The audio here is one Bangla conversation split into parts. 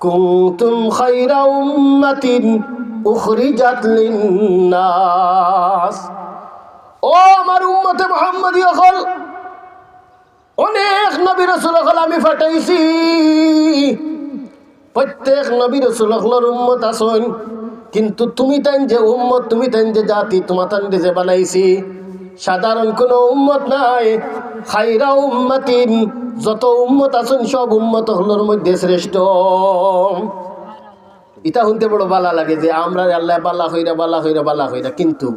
কুনতুম খায়রা উম্মাতিন উখরিজাত লিন-নাস। ও আমার উম্মতে মুহাম্মদী হল, অনেক নবী রাসূল হল আমি পাঠাইছি। প্রত্যেক নবী রাসূল হলর উম্মত আসন, কিন্তু তুমি তাই যে উম্মত, তুমি তাই যে জাতি, তোমার তাই যে বানাইছি সাধারণ কোনো উম্মত নাই। খায়রা উম্মাতিন, যত উম্মত আছেন সব উম্মত হলোর মধ্যে শ্রেষ্ঠ। এটা শুনতে বড় বালা লাগে যে আমরা আল্লাহ বালা হইরা বালা হইরা বালা হইরা, কিন্তু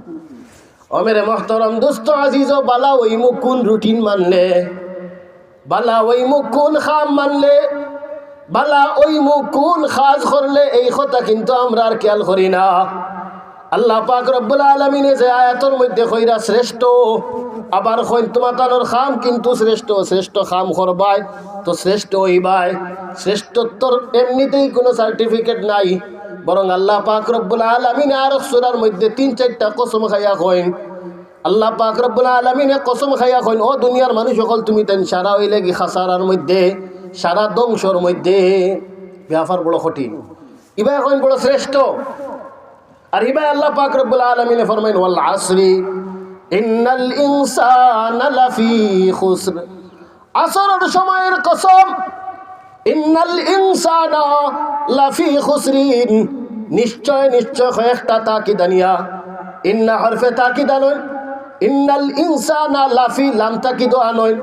অমেরে মহতরম দোস্ত আজিজ, বালা ওই মুখ কোন রুটিন মানলে, বালা ওই মুখ কোন খাম মানলে, বালা ওই মুখ কোন খাজ করলে, এই কথা কিন্তু আমরা আর খেয়াল করি না। আল্লাহ পাক রব্বুল আলামিনে যে আয়াতের মধ্যে কইরা শ্রেষ্ঠ, আবার কইন তোমাতানোর খাম কিন্তু শ্রেষ্ঠ, শ্রেষ্ঠ খাম করবাই তো শ্রেষ্ঠ হইবাই। শ্রেষ্ঠত্বর এমনিতেই কোনো সার্টিফিকেট নাই, বরং আল্লাহ পাক রব্বুল আলামিনে আর সূরার মধ্যে 3-4টা কসম খাইয়া কইন। আল্লাহ পাক রব্বুল আলামিনে কসম খাইয়া কইন, ও দুনিয়ার মানুষ সকল তুমি তেন সারা হইলে কি খাসারার মধ্যে, সারা ধ্বংসর মধ্যে। ব্যাপার বড় কঠিন, ইবা এখন বড় শ্রেষ্ঠ। আর ইবা আল্লাহ পাক রব্বুল আলামিনে ফরমাইন, ওয়াল আসরি ইন্নাল ইনসানা লাফি খুসর। আসরের সময়ের কসম, ইন্নাল ইনসানা লাফি খুসরিন, নিশ্চয় নিশ্চয় কয়েকটা তাকিদ আনিয়া, ইন্না হরফে তাকিদ আনয়, ইন্নাল ইনসানা লাফি লাম তাকিদ আনয়,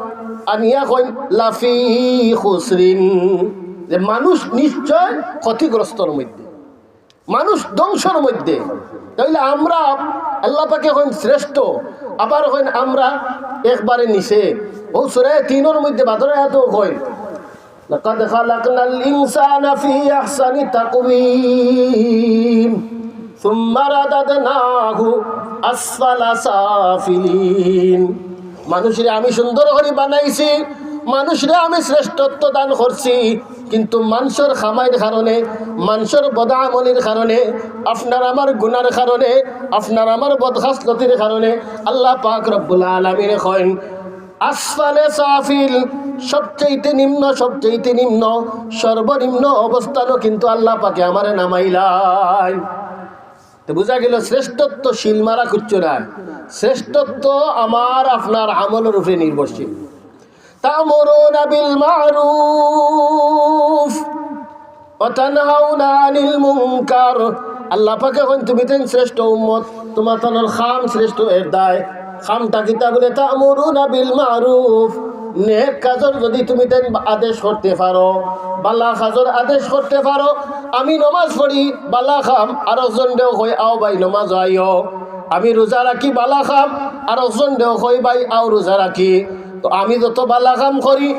আনিয়া কইন লাফি খুসরিন, যে মানুষ নিশ্চয় ক্ষতিগ্রস্তর মধ্যে, মানুষ ধ্বংসর মধ্যে। তাইলে আমরা আল্লাহ পাকে হইন শ্রেষ্ঠ, আবার হইন আমরা একবারে নিচে। ও সূরা 3-এর মধ্যে বাদর আয়াত হইন, লাকাদ খালাকনাল ইনসানা ফি আহসানি তাকওয়িম সুম্মা রাদাদনাহু আসফালা সাফিলিন। মানুষরে আমি সুন্দর করে বানাইছি, মানুষরে আমি শ্রেষ্ঠত্ব দান করছি, কিন্তু মানুষের খামাইর কারণে, মানুষের বদামলির কারণে, আপনার আমার গুনার কারণে, আপনার আমার বদখাসলতির কারণে আল্লাহ পাক রব্বুল আলামিন কইন আসফালে সাফিল, সবচেয়ে নিম্ন, সবচেয়ে নিম্ন, সর্বনিম্ন অবস্থানও কিন্তু আল্লাহ পাকে আমারে নামাইলাই। তো বুঝা গেল শ্রেষ্ঠত্ব শিল মারা কুচ্ছ না, শ্রেষ্ঠত্ব আমার আপনার আমলের উপরে নির্ভরশীল। তা'মুরুনা বিল মা'রুফ ওয়া তানহাউনা আনিল মুনকার। আল্লাহ পাকে কোন তুমি তেন শ্রেষ্ঠ উম্মত, তোমার তানোর খাম শ্রেষ্ঠ এর দায়। খামটা কিতা বলে, তা'মুরুনা বিল মা'রুফ, নেক কাজর যদি তুমি তেন আদেশ করতে পারো, বালা কাজর আদেশ করতে পারো। আমি নমাজ পড়ি বালা খাম, আর একজন দেও কই আও ভাই নমাজ আইও। আমি রোজা রাখি বালা খাম, আর একজন দেও কই ভাই আও রোজা রাখি। তো আমি যত বালা কাম করি,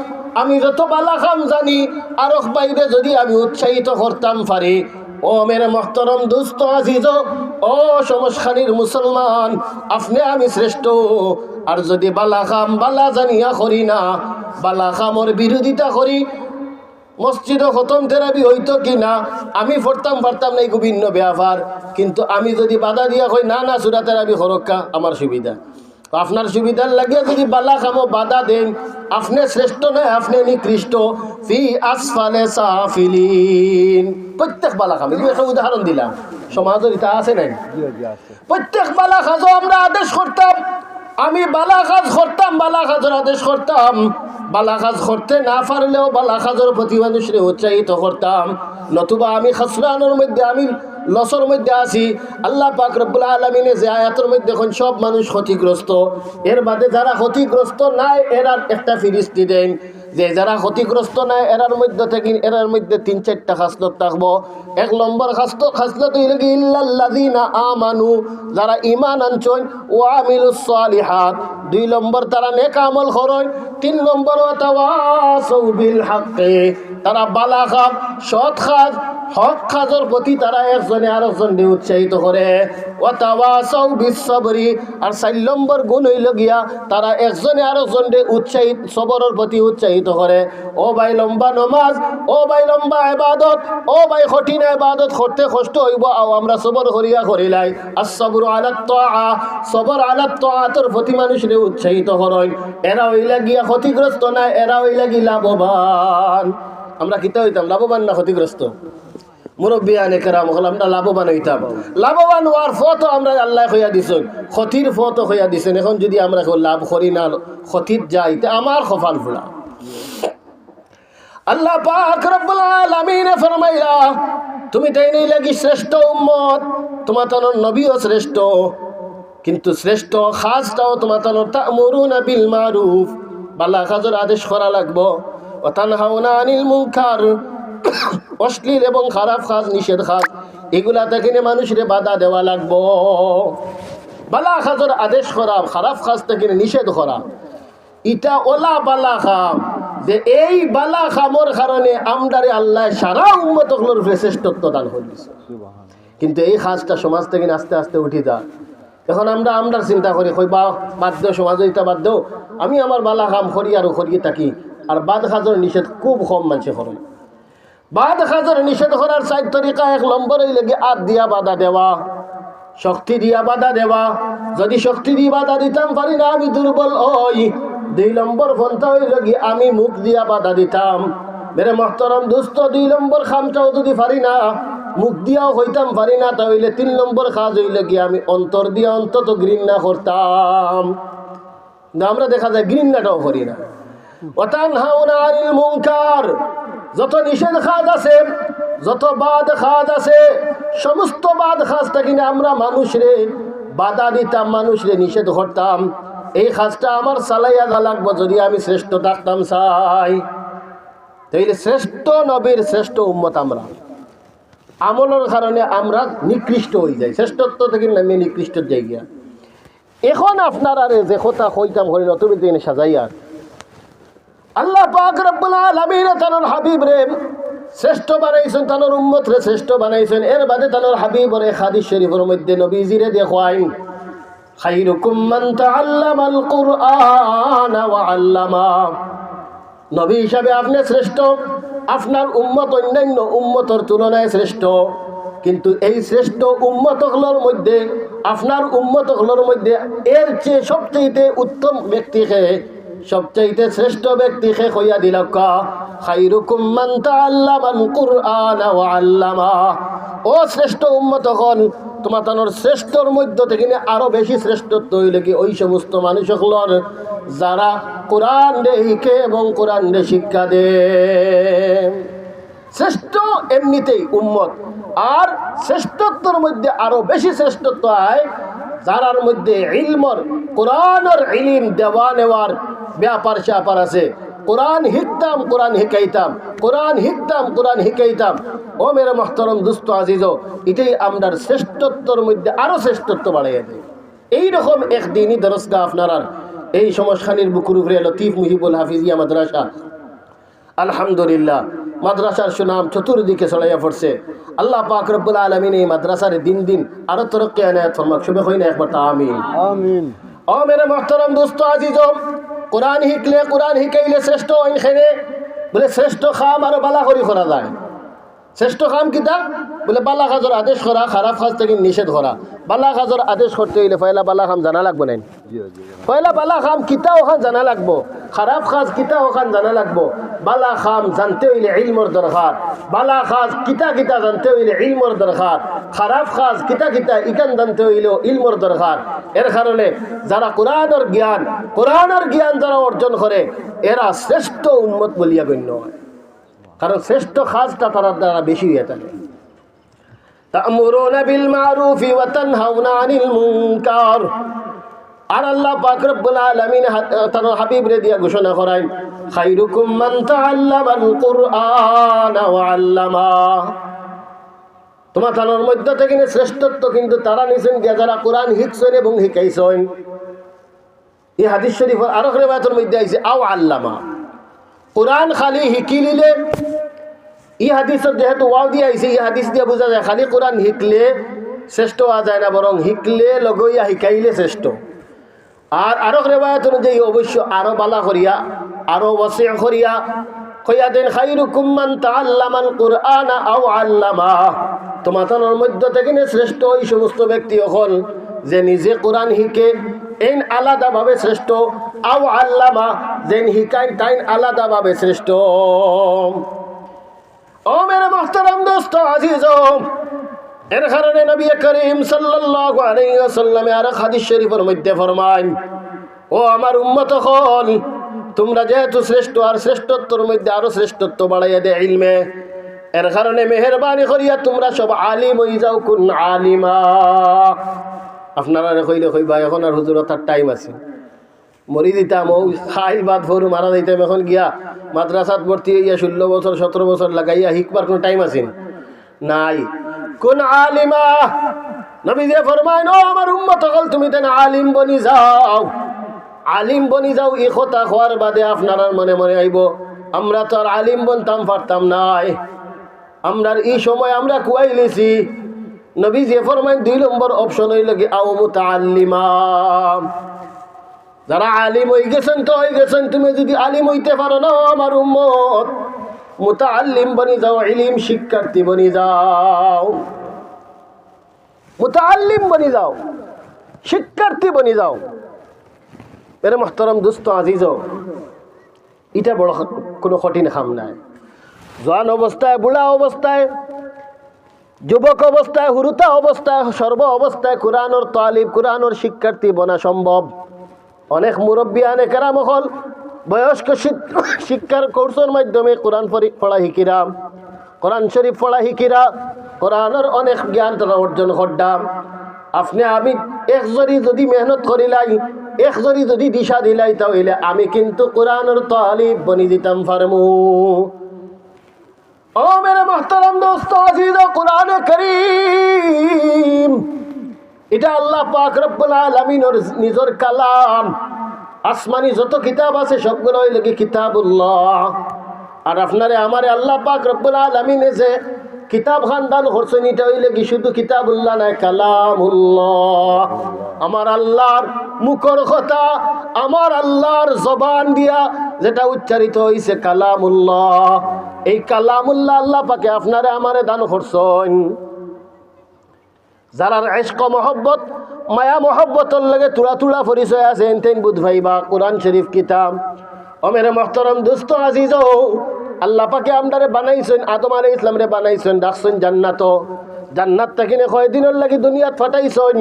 আমি যত বালা কাম জানি, আর বাইরে যদি আমি উৎসাহিত করতাম পারি, ও মেরে মহতরম দোস্ত আজিজ, ও সমস্যানির মুসলমান, আপনি আমি শ্রেষ্ঠ। আর যদি বালা কাম বালা জানিয়া করি না, বালা কামর বিরোধিতা করি, মসজিদে খতম তেরাবি হইতো কি না আমি পড়তাম পারতাম না, এই বিভিন্ন ব্যাপার। কিন্তু আমি যদি বাধা দিয়া কই না না সূরা তেরাবি হরক্কা আমার সুবিধা, আপনার সুবিধার লাগিয়ে যদি বালা খামো বাধা দেন, আপনি শ্রেষ্ঠ নয়, আপনি নিকৃষ্ট। ফি আসফালে সাফিলিন, প্রত্যেক বালা খাম, এই একটা উদাহরণ দিলাম, সমাজের এটা আছে নাই? প্রত্যেক বালা খাজো আমরা আদেশ করতাম, আমি বালা কাজ করতাম, বালা কাজের আদেশ করতাম। বালা কাজ করতে না পারলেও বালা কাজের প্রতি মানুষরে উৎসাহিত করতাম। নতুবা আমি খাসরানোর মধ্যে, আমি লসর মধ্যে আছি। আল্লাহ পাক রব্বুল আলামিনে যে আয়াতের মধ্যে এখন সব মানুষ ক্ষতিগ্রস্ত, এর বাদে যারা ক্ষতিগ্রস্ত নাই এরা একটা ফিরিস্তি দেন, যে যারা ক্ষতিগ্রস্ত নাই এরার মধ্যে থেকে এরার মধ্যে 3-4টা খাসলত থাকবো। 1 নম্বর খাসলত হইল কি ইল্লাল্লাযিনা আমানু, যারা ঈমান আনছেন, ওয়া আমিলুস সালিহাত। 2 নম্বর তারা নেক আমল করেন। 3 নম্বর ওয়া তাওয়াসাউ বিল হক, তারা বালা কাজ, সৎ কাজ, হক কাজের প্রতি তারা একজনে আরেকজনকে উৎসাহিত করে। ওয়া তাওয়াসাউ বিস সবরি, আর 4 নম্বর গুণ হইল গিয়া তারা একজনে আরেকজনকে উৎসাহিত, সবরের প্রতি উৎসাহিত করে। ও ভাই লম্বা নমাজ, ও ভাই লম্বা ইবাদত, ও ভাই কঠিন ইবাদত করতে কষ্ট হইব, আও আমরা সবর করিয়া করিলাই। আস-সাবরু আলাত তাআ, সবর আলাত তাআতের প্রতি মানুষরে উৎসাহিত করেন। এরা হইলা গিয়া ক্ষতিগ্রস্ত না, এরা হইলা গিয়া লাভবান। আমরা কিতা হইতাম লাভবান না ক্ষতিগ্রস্ত? মুরব্বী আনেকেরাম হল আমরা লাভবান হইতাম। লাভবান হওয়ার ফতো আমরা আল্লাহ হইয়া দিছেন, ক্ষতির ফতো হইয়া দিছেন। এখন যদি আমরা লাভ করি না ক্ষতির যাই তে আমার কপাল ফোলা। আল্লাহ পাক রব্বুল আলামিন ফরমাইলা তুমি তাই নেই লাগি শ্রেষ্ঠ উম্মত, তোমার তনর নবীও শ্রেষ্ঠ, কিন্তু শ্রেষ্ঠ খাসটাও তোমার তনর তা'মুরুনা বিল মারুফ, বালা কাজের আদেশ করা লাগবো, ওয়া তানহাউনা আনিল মুনকার, অশ্লীল এবং খারাপ কাজ নিষেধ কাজ এগুলা থেকে মানুষের বাধা দেওয়া লাগবো। বালা কাজের আদেশ করা, খারাপ কাজ থেকে নিষেধ করা, ইটা ওলা বালা খাম যে এই বালা খামর কারণে আমদারে আল্লাহ সারা উম্মতগুলোর শ্রেষ্ঠত্ব দান করেছে। কিন্তু এই কাজটা সমাজ থেকে আস্তে আস্তে উঠে যায়। এখন আমরা চিন্তা করি কই বাদ দেও, সমাজ এটা বাদ দেও, আমি আমার বালা খাম করি আর করিয়ে থাকি। আর বাদ খাজর নিষেধ খুব কম মানুষে করে। বাদ খাজর নিষেধ করার 4 তরিকা। 1 নম্বরেই লেগে হাত দিয়া বাধা দেওয়া, শক্তি দিয়া বাধা দেওয়া। যদি শক্তি দিয়ে বাধা দিতাম পারি না আমি দুর্বল হই। 2 নম্বর পন্থা হইল কি আমি মুখ দিয়া বাধা দিতাম। মেরে মহতরম দোস্ত, 2 নম্বর খামটাও যদি পারি না, মুখ দিয়াও হইতাম পারি না, তাহলে 3 নম্বর কাজ হইল কি আমি অন্তর দিয়া অন্তত ঘৃণা করতাম। আমরা দেখা যায় ঘৃণাটাও করি না। ওয়াতানহাউনা আনিল মুনকার, যত নিষেধ কাজ আছে, যত বাদ কাজ আছে, সমস্ত বাদ কাজটা কিনা আমরা মানুষরে বাধা দিতাম, মানুষরে নিষেধ করতাম। এই কাজটা আমার চালাইয়া যা লাগবো যদি আমি শ্রেষ্ঠ থাকতাম চাই। তাইলে শ্রেষ্ঠ নবীর শ্রেষ্ঠ উম্মত আমরা, আমলের কারণে আমরা নিকৃষ্ট হয়ে যাই, শ্রেষ্ঠত্ব থেকে নামে নিকৃষ্টর জায়গা। এখন আপনার আরে যে কথা কইতাম করি না তুমি দিন সাজাইয়া, আল্লাহ পাক রব্বুল আলামিন তার হাবিব রে শ্রেষ্ঠ বানাইছেন, তার উম্মত রে শ্রেষ্ঠ বানাইছেন। এর বাদে তার হাবিবরে হাদিস শরীফের মধ্যে নবীজিরে দেখাইন খায়রুকুম মান তাআল্লামাল কুরআন ওয়া আল্লামা। নবী হিসাবে আপনি শ্রেষ্ঠ, আপনার উম্মত অন্যান্য উম্মতের তুলনায় শ্রেষ্ঠ। কিন্তু এই শ্রেষ্ঠ উম্মতগুলোর মধ্যে, আপনার উম্মতগুলোর মধ্যে এর চেয়ে সবচেয়ে উত্তম ব্যক্তিকে, সবচাইতে শ্রেষ্ঠ ব্যক্তিকে কইয়া দিল খায়রুকুম মান তাআল্লামাল কুরআন ওয়া আল্লামা। ও শ্রেষ্ঠ উম্মতগণ, তোমার তানোর শ্রেষ্ঠর মধ্য থেকে আরো বেশি শ্রেষ্ঠত্ব হইলে কি ওই সমস্ত মানুষগুলোর যারা কোরআন রে শিখে এবং কোরআন রে শিক্ষা দে। শ্রেষ্ঠ এমনিতেই উম্মত, আর শ্রেষ্ঠত্বর মধ্যে আরো বেশি শ্রেষ্ঠত্ব হয় যারার মধ্যে ইলমর, কোরআনের ইলম দেওয়া নেওয়ার ব্যাপার স্যাপার আছে। কোরআন শিখতাম, কোরআন শিখাইতাম, কোরআন শিখতাম, কোরআন শিখাইতাম। ও মেরে মহতরম দুস্থ আজিজ, এটাই আমরার শ্রেষ্ঠত্বর মধ্যে আরো শ্রেষ্ঠত্ব বাড়াইয়া দেয়। এইরকম একদিনই দরসগা আপনার এই সমস্যানির বুকুর উপরে লতিফ মুহিবুল হাফিজিয়া মাদ্রাসা, আলহামদুলিল্লাহ মাদ্রাসার সুনাম চতুর্দিকে ছড়াইয়া পড়ছে। আল্লাহ পাক রব্বুল আলামিন এই মাদ্রাসার দিন দিন আরো তরক্কি আনায়াত ফরমাক। শুনে হই না একবার তা আমিন আমিন। ও মেরে মুহতারাম দোস্ত আজিজ, কোরআন শিখলে, কোরআন শিখাইলে শ্রেষ্ঠ ওইখানে বলে শ্রেষ্ঠ কাম আরো বালা করি করা যায়। শ্রেষ্ঠ কাম কিতা বলে বালা কাজের আদেশ করা, খারাপ কাজ থেকে নিষেধ করা। বালা কাজের আদেশ করতে হইলে পয়লা বালা কাম জানা লাগবো নাই, পয়লা বালা কাম কিতা ওখান জানা লাগবো, খারাপ কাজ কিতা ওখান জানা লাগবো। বালা কাম জানতে হইলে ইলমর দরকার, বালা কাজ কিতা কিতা জানতে হইলে ইলমর দরকার, খারাপ কাজ কিতা কিতা ইকান জানতে হইলেও ইলমর দরকার। এর কারণে যারা কোরআনের জ্ঞান যারা অর্জন করে এরা শ্রেষ্ঠ উম্মত বলিয়া গণ্য হয়, কারণ শ্রেষ্ঠ কাজটা তারা দ্বারা বেশি হয়ে থাকে। তা'মুরুনা বিল মারুফি ওয়া তানহাউনা আনিল মুনকার। আর আল্লাহ পাক রব্বুল আলামিন তার হাবিব রে দিয়া ঘোষণা করেন খায়রুকুম মান তাআল্লামাল কুরআন ওয়া আল্লামা। তোমার তার মধ্যে থেকে শ্রেষ্ঠত্ব কিন্তু তারা নিছেন যারা কোরআন শিখছেন এবং শিখাইছেন। এই হাদিস শরীফ আরো রিওয়ায়াতের মধ্যে আইছে আও আল্লামা। কোরআন খালি শিকি নিলে, এই হাদিসের যেহেতু ওয়াও দিয়ে আইছে, এই হাদিস দিয়ে বোঝা যায় খালি কোরআন শিখলে শ্রেষ্ঠ হওয়া যায় না, বরং শিখলে লগইয়া শিখাইলে শ্রেষ্ঠ। আর আরো রিওয়ায়াত অনুযায়ী অবশ্য আরো বালা করিয়া, আরো ওয়াসি' করিয়া কইয়া দেন খায়রুকুম মান তাআল্লামাল কুরআনা আও আল্লামা। তোমাদের মধ্য থেকে শ্রেষ্ঠ ওই সমস্ত ব্যক্তি হল যে নিজে কোরআন শিখে, এন আলাদাভাবে শ্রেষ্ঠ, আও আল্লামা যেন শিখায় তাইন আলাদাভাবে শ্রেষ্ঠ। ও মেরে মুহতারাম দোস্ত আজিজ, এর কারণে নবী করিম সাল্লাল্লাহু আলাইহি ওয়াসাল্লাম আর হাদিস শরীফের মধ্যে ফরমান, ও আমার উম্মত হল, তোমরা যেহেতু শ্রেষ্ঠ আর শ্রেষ্ঠত্বর মধ্যে আরো শ্রেষ্ঠত্ব বাড়াইয়া দে ইলমে, এর কারণে মেহেরবানি করিয়া তোমরা সব আলিম হয়ে যাও। কোন আলিমা আপনারা কইলে কইবা এখন আর হুজুর তার টাইম আছে, মরি দিতাম ও খাইল বাদ ভরু মারা দিতাম, এখন গিয়া মাদ্রাসাত ভর্তি হইয়া 16 বছর 17 বছর লাগাইয়া শিখবার কোনো টাইম আছে নাই। কোন আলিমা, নবী যে ফরমায়, ও আমার উম্মত হল, তুমি তেন আলিম বনি যাও, আলিম বনি যাও। এই কথা হওয়ার বাদে আপনার মনে মনে আইব আমরা তো আর আলিম বনতাম পারতাম নাই, আমরার এই সময় আমরা কুয়াই লেছি। নবী যে ফরমায় 2 নম্বর অপশন হইল কি আও মুতাআল্লিমা, যারা আলিম হয়ে গেছেন তো হয়ে গেছেন, তুমি যদি আলিম হইতে পারো না আমার উম্মত, মুতাআল্লিম বনি যাও, ইলম শিক্ষার্থী বনি যাও, মুতাআল্লিম বনি যাও, শিক্ষার্থী বনি যাও। মেরে মুহতারাম দোস্ত আজিজ, এটা বড় কোনো কঠিন কাম নাই। জোয়ান অবস্থায়, বুড়া অবস্থায়, যুবক অবস্থায়, হুরুতা অবস্থায়, সর্ব অবস্থায় কোরআনের তালিব, কোরআনের শিক্ষার্থী বনা সম্ভব। অনেক মুরব্বিয়ানে কেরাম হল বয়স্ক শিক্ষার কোর্সের মাধ্যমে কোরআন পড়া শিকিরা, কোরআন শরীফ পড়া শিকিরা, কোরআনের অনেক জ্ঞান তারা অর্জন করতাম। আপনি আমি একজনই যদি মেহনত করিলাই, একজনই যদি দিশা দিলাই, তাহলে আমি কিন্তু কোরআনের তালিব বনি দিতাম ফারমু। ও মেরে মুহতারাম দোস্ত আজিজ, কোরআনে কারীম এটা আল্লাহ পাক রব্বুল আলামিনের নিজের কালাম। আসমানি যত কিতাব আছে সবগুলো হইল কি কিতাবুল্লাহ। আর আপনারে আমারে আল্লাহ পাক রব্বুল আলামিনে যে কিতাব খান দান করছেন, এটা হইলে কি শুধু কিতাবুল্লাহ নাই, কালামুল্লাহ। আমার আল্লাহর মুখের কথা, আমার আল্লাহর জবান দিয়া যেটা উচ্চারিত হইছে কালামুল্লাহ, এই কালামুল্লাহ আল্লাহ পাকে আপনারে আমারে দান করছেন। যারার ইশক মহব্বত, মায়া মহব্বতর লাগে তুলা তুলা পরিচয় আছে, এনতেন বুধ ভাইবা কোরআন শরীফ কিতাব। ও মেরে মুহতারাম দোস্ত আজিজ, আল্লাহ পাকে আমদারে বানাইছেন, আদম আলাইহিস ইসলাম রে বানাইছেন, ডাকছেন জান্নাত। জান্নাত থাকিনে কয়দিনের লাগি দুনিয়াত ফাটাইছেন,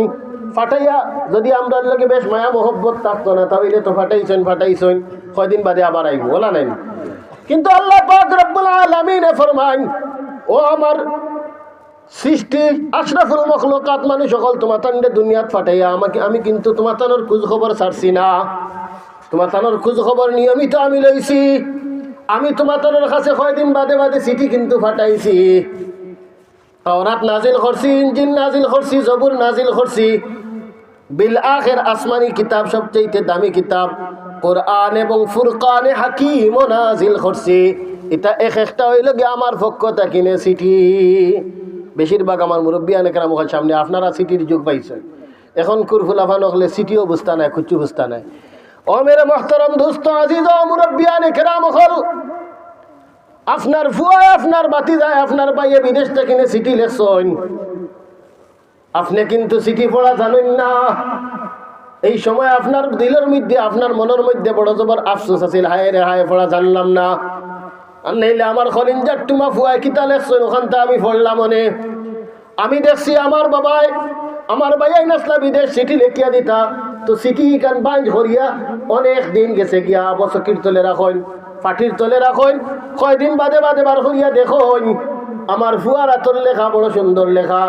ফাটাইয়া যদি আমরার লাগে বেশ মায়া মহব্বত থাকতো না, তাহলে তো ফাটাইছেন কয়দিন বাদে আবার আইব, বলা নাই। কিন্তু আল্লাহ পাক রব্বুল আলামিন ফরমান, ও আমার সৃষ্টি আশরাফুল মখলুকাত মানুষ সকল, তোমার তান্ডে দুনিয়াত ফাটাইয়া আমি কিন্তু তোমার তানোর খোঁজ খবর ছাড়ছি না, তোমার তানোর খোঁজ খবর নিয়মিত আমি লইছি। আমি তোমার তানোর কাছে কয়দিন বাদে বাদে চিঠি কিন্তু ফাটাইছি, তাওরাত নাজিল করছি, ইনজিল নাজিল করছি, জবুর নাজিল করছি, বিল আখির আসমানি কিতাব সবচেয়ে দামি কিতাব কোরআন এবং ফুরকানে হাকিম নাজিল করছি। এটা একটা হইল গিয়ে আমার পক্ষ থাকিনে চিঠি। বেশিরভাগ আমার মুরব্বিয়ানে কেরাম সামনে আপনারা সিটির যুগ পাইছেন, এখন কুরফুলাফান হলে সিটিও বুঝতা নাই, কুচ্ছু বুঝতা নাই। ও মেরে মুহতারাম দোস্ত আজিজ, ও মুরব্বিয়ানে কেরাম হল, আপনার ফুয়ায়, আপনার বাতি যায়, আপনার বাইয়ে বিদেশ থেকে সিটি লেখছেন, আপনি কিন্তু সিটি পড়া জানেন না। এই সময় আপনার দিলের মধ্যে, আপনার মনের মধ্যে বড় জবর আফসোস আছিল, হায় রে হায় পড়া জানলাম না। আর নাইলে আমার খলিঞ্জার টুমা ফুয়ায় কিতা লেখছেন, ওখানটা আমি পড়লাম মনে। আমি দেখছি আমার বাবায়, আমার ভাইয়াই নাসলা বিদেশ সিটি লেখিয়া দিতা, তো সিটি কান বাইঞ্জ হরিয়া অনেক দিন গেছে গিয়া বসকির তলে রাখেন, পাটির তলে রাখেন, কয়দিন বাদে বাদে বার করিয়া দেখুন আমার ফুয়ার হাতর লেখা বড় সুন্দর লেখা,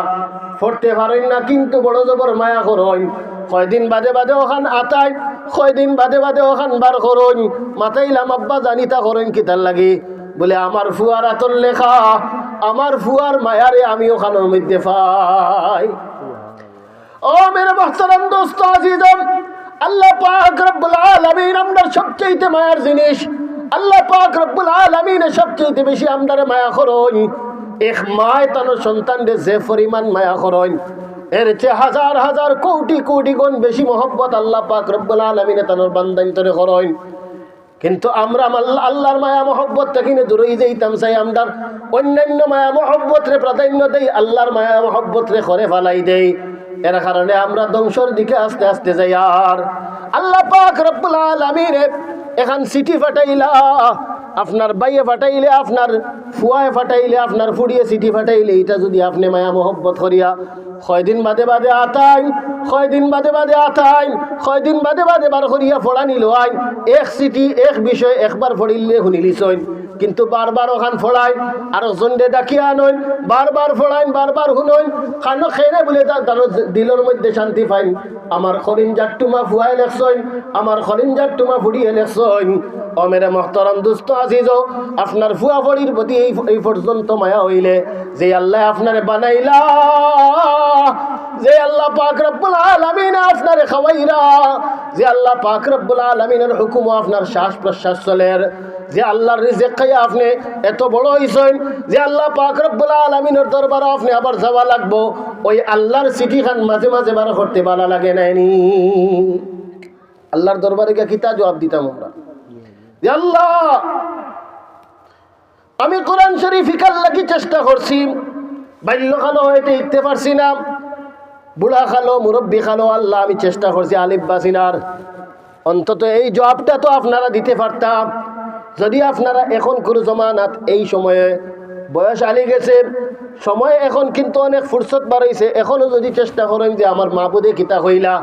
পড়তে পারেন না কিন্তু বড় জবর মায়া করেন। কয়দিন বাদে বাদে ওখান আতাই, কয়দিন বাদে বাদে ওখান বার করেন, মাথাইলাম আব্বা জানিতা করেন কিতার লাগে, বলে আমার ফুয়ার হাতর লেখা, আমার ফুয়ার মায়ারে আমি ওখানের মধ্যে পাই। ও মেরে মুহতারাম দোস্ত আজিজান, আল্লাহ পাক রব্বুল আলামিন আমরার সবচেয়ে মায়ার জিনিস। আল্লাহ পাক রব্বুল আলামিন সবচেয়ে বেশি আমরারে মায়া করেন। এক মায় তার সন্তানদের যে পরিমাণ মায়া করেন, এর চেয়ে হাজার হাজার কোটি কোটি গুণ বেশি মহব্বত আল্লাহ পাক রব্বুল আলামিন তার বান্দার ভিতরে করেন। কিন্তু আমরা আল্লাহর মায়া মহব্বত থেকে দূরেই যাইতাম চাই, আমরা অন্যান্য মায়া মহব্বত রে প্রাধান্য দেই, আল্লাহর মায়া মহব্বত রে করে ফালাই দেই। এর কারণে আমরা ধ্বংসের দিকে আস্তে আস্তে যাই। আর আল্লাহ পাক রব্বুল আলামিন এখন চিঠি ফাটাইলা, আপনার বাইয়ে ফাটাইলে, আপনার ফুয়ায় ফাটাইলে, আপনার ফুড়িয়ে সিটি ফাটাইলে, এটা যদি আপনি মায়া মোহব্বত করিয়া কয়দিন বাদে বাদে আতাইন, কয়দিন বাদে বাদে আতাইন, কয়দিন বাদে বাদে বার করিয়া ফোড়া নিল আইন, এক সিটি এক বিষয় একবার ফড়িলে শুনিলিছইন, কিন্তু বারবার ওখান ফোড়াইন আর জন্ডে ডাকিয়া আনইন, বারবার ফোড়াইন, বারবার শুনইন, খানো খেয়ে বলে তার দিলের মধ্যে শান্তি পাইন। আমার খরিঞ্জার টুমা ফুয়াই লেখছইন, আমার খরিঞ্জার টুমা ফুড়িয়ে লেখছইন। ও মেরে মহতরম দুস্থ আজিজ, আপনার ফুয়া ফড়ির প্রতি এই পর্যন্ত মায়া হইলে, যে আল্লাহ আপনার বানাইলা, যে আল্লাহ পাক রব্বুল আলামিন আপনারে খাওয়াইরা, যে আল্লাহ পাক রব্বুল আলামিনের হুকুম আপনার শ্বাস প্রশ্বাস চলের, যে আল্লাহর রিজিক খাইয়া আপনি এত বড় হইছেন, যে আল্লাহ পাক রব্বুল আলামিনের দরবারে আপনি আবার যাওয়া লাগবো, ওই আল্লাহর চিঠি খান মাঝে মাঝে বার করতে ভালো লাগে নাইনি? আল্লাহর দরবারে গিয়ে কিতা জবাব দিতাম আমরা? যে আল্লাহ, আমি কোরআন শরীফ শিখার লাগি চেষ্টা করছি, বাল্যকালো হয়তো শিখতে পারছি না, বুড়া খালো মুরব্বী খালো, আল্লাহ আমি চেষ্টা করছি আলিফ বাসিনার, অন্তত এই জবাবটা তো আপনারা দিতে পারতাম। যদি আপনারা এখন কোনো জমানাত এই সময়ে বয়স আলি গেছে, সময় এখন কিন্তু অনেক ফুরসত বাড়াইছে, এখনো যদি চেষ্টা করেন যে আমার মাহবুদে কিতা হইলা,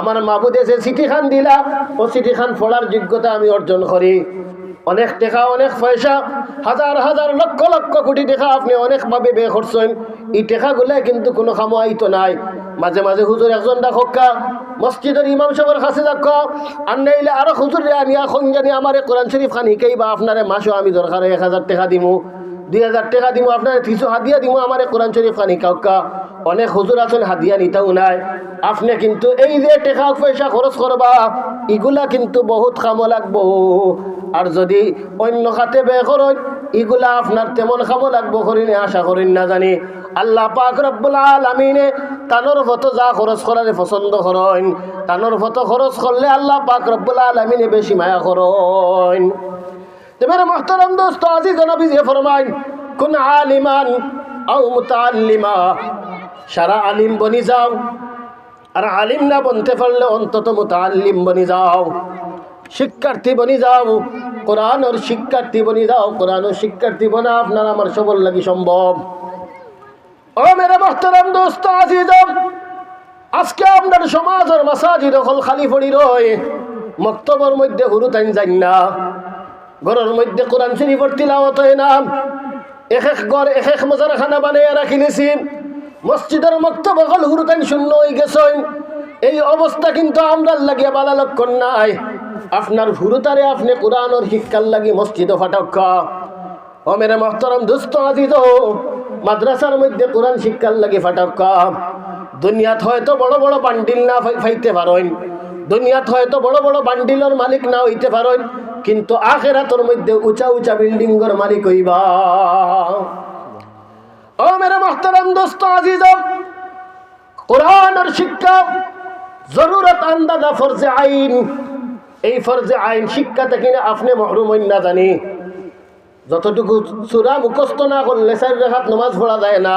আমার মাহবুদে যে চিঠি খান দিলা, ও চিঠি খান পড়ার যোগ্যতা আমি অর্জন করি। অনেক টাকা, অনেক পয়সা, হাজার হাজার লক্ষ লক্ষ কোটি টাকা আপনি অনেকভাবে ব্যয় করছেন, এই টাকাগুলো কিন্তু কোনো খামোয়াইতো নাই। মাঝে মাঝে হুজুর একজন ডাকা, মসজিদের ইমাম সাহেবের কাছে ডাকা, আর নাইলে আরো হুজুর আনিয়া খন জানি আমার কোরআন শরীফ খান শিখাই, বা আপনারে মাসও আমি দরকার 1000 টাকা দিমু, 2000 টাকা দিমু, আপনার কিছু হাদিয়া দিমু, আমার কোরআন শরীফ খান শিখাওকা। অনেক হুজুর আছেন হাদিয়া নিতেও নাই। আপনি কিন্তু এই যে টাকা পয়সা খরচ করবা, এগুলা কিন্তু বহুত কামো লাগবো। আর যদি অন্য খাতে ব্যয় করেন, এগুলা আপনার তেমন কামো লাগবো করিনি, আশা করেন না জানি। আল্লাহ পাক রব্বুল আলামিনে তানোর ফটো যা খরচ করারে পছন্দ করেন, তানোর ফটো খরচ করলে আল্লাহ পাক রব্বুল আলামিনে বেশি মায়া করেন। মেরে মোহতারাম দোস্ত আজিজ নবী যে ফরমায়, কুন আলিমান আও মুতাআল্লিমা, সারা আলিম বনি যাও, আর আলিম না বনতে পারলে অন্তত মুতাআল্লিম বনি যাও, শিক্ষার্থী বনি যাও, কোরআনের শিক্ষার্থী বনি যাও। কোরআনের শিক্ষার্থী বনা আপনার আমার সবল লাগি সম্ভব। ও মেরে মোহতারাম দোস্ত আজিজ, আজকে আপনার সমাজের মাসাজিদ হল খালি পড়ি রয়, মক্তবের মধ্যে হুরুতাইন যাই না, ঘরের মধ্যে কোরআন শরীফের তিলাওয়াত হয় না, এক এক ঘর এক এক মজারখানা বানিয়ে রাখি নিছি, মসজিদের মক্তব হল হুরুতাইন শূন্য হয়ে গেছেন। এই অবস্থা কিন্তু আমরা লাগিয়া বালা লক্ষণ নাই। আপনার হুরুতারে আপনি কোরআনের শিক্ষার লাগি মসজিদ ফাটাক্কা। ও মেরে মোহতারাম দুস্থ আজিজ, মাদ্রাসার মধ্যে কোরআন শিক্ষার লাগি ফাটাক্কা। দুনিয়াত হয়তো বড় বড় বান্ডিল না পাইতে পারেন, দুনিয়াত হয়তো বড় বড় বান্ডিলের মালিক না হইতে পারেন, কিন্তু আখিরাতের মধ্যে উঁচা উঁচা বিল্ডিংয়ের মালিক হইবা। ও মেরে মোহতারাম দোস্ত আজিজ, কোরআনের শিক্ষা জরুরত আন্দাজা ফরজে আইন। এই ফরজে আইন শিক্ষা থেকে আপনি মহরুম হইন না জানি। যতটুকু সূরা মুখস্থ না করলে 4 রাকাত নামাজ পড়া যায় না,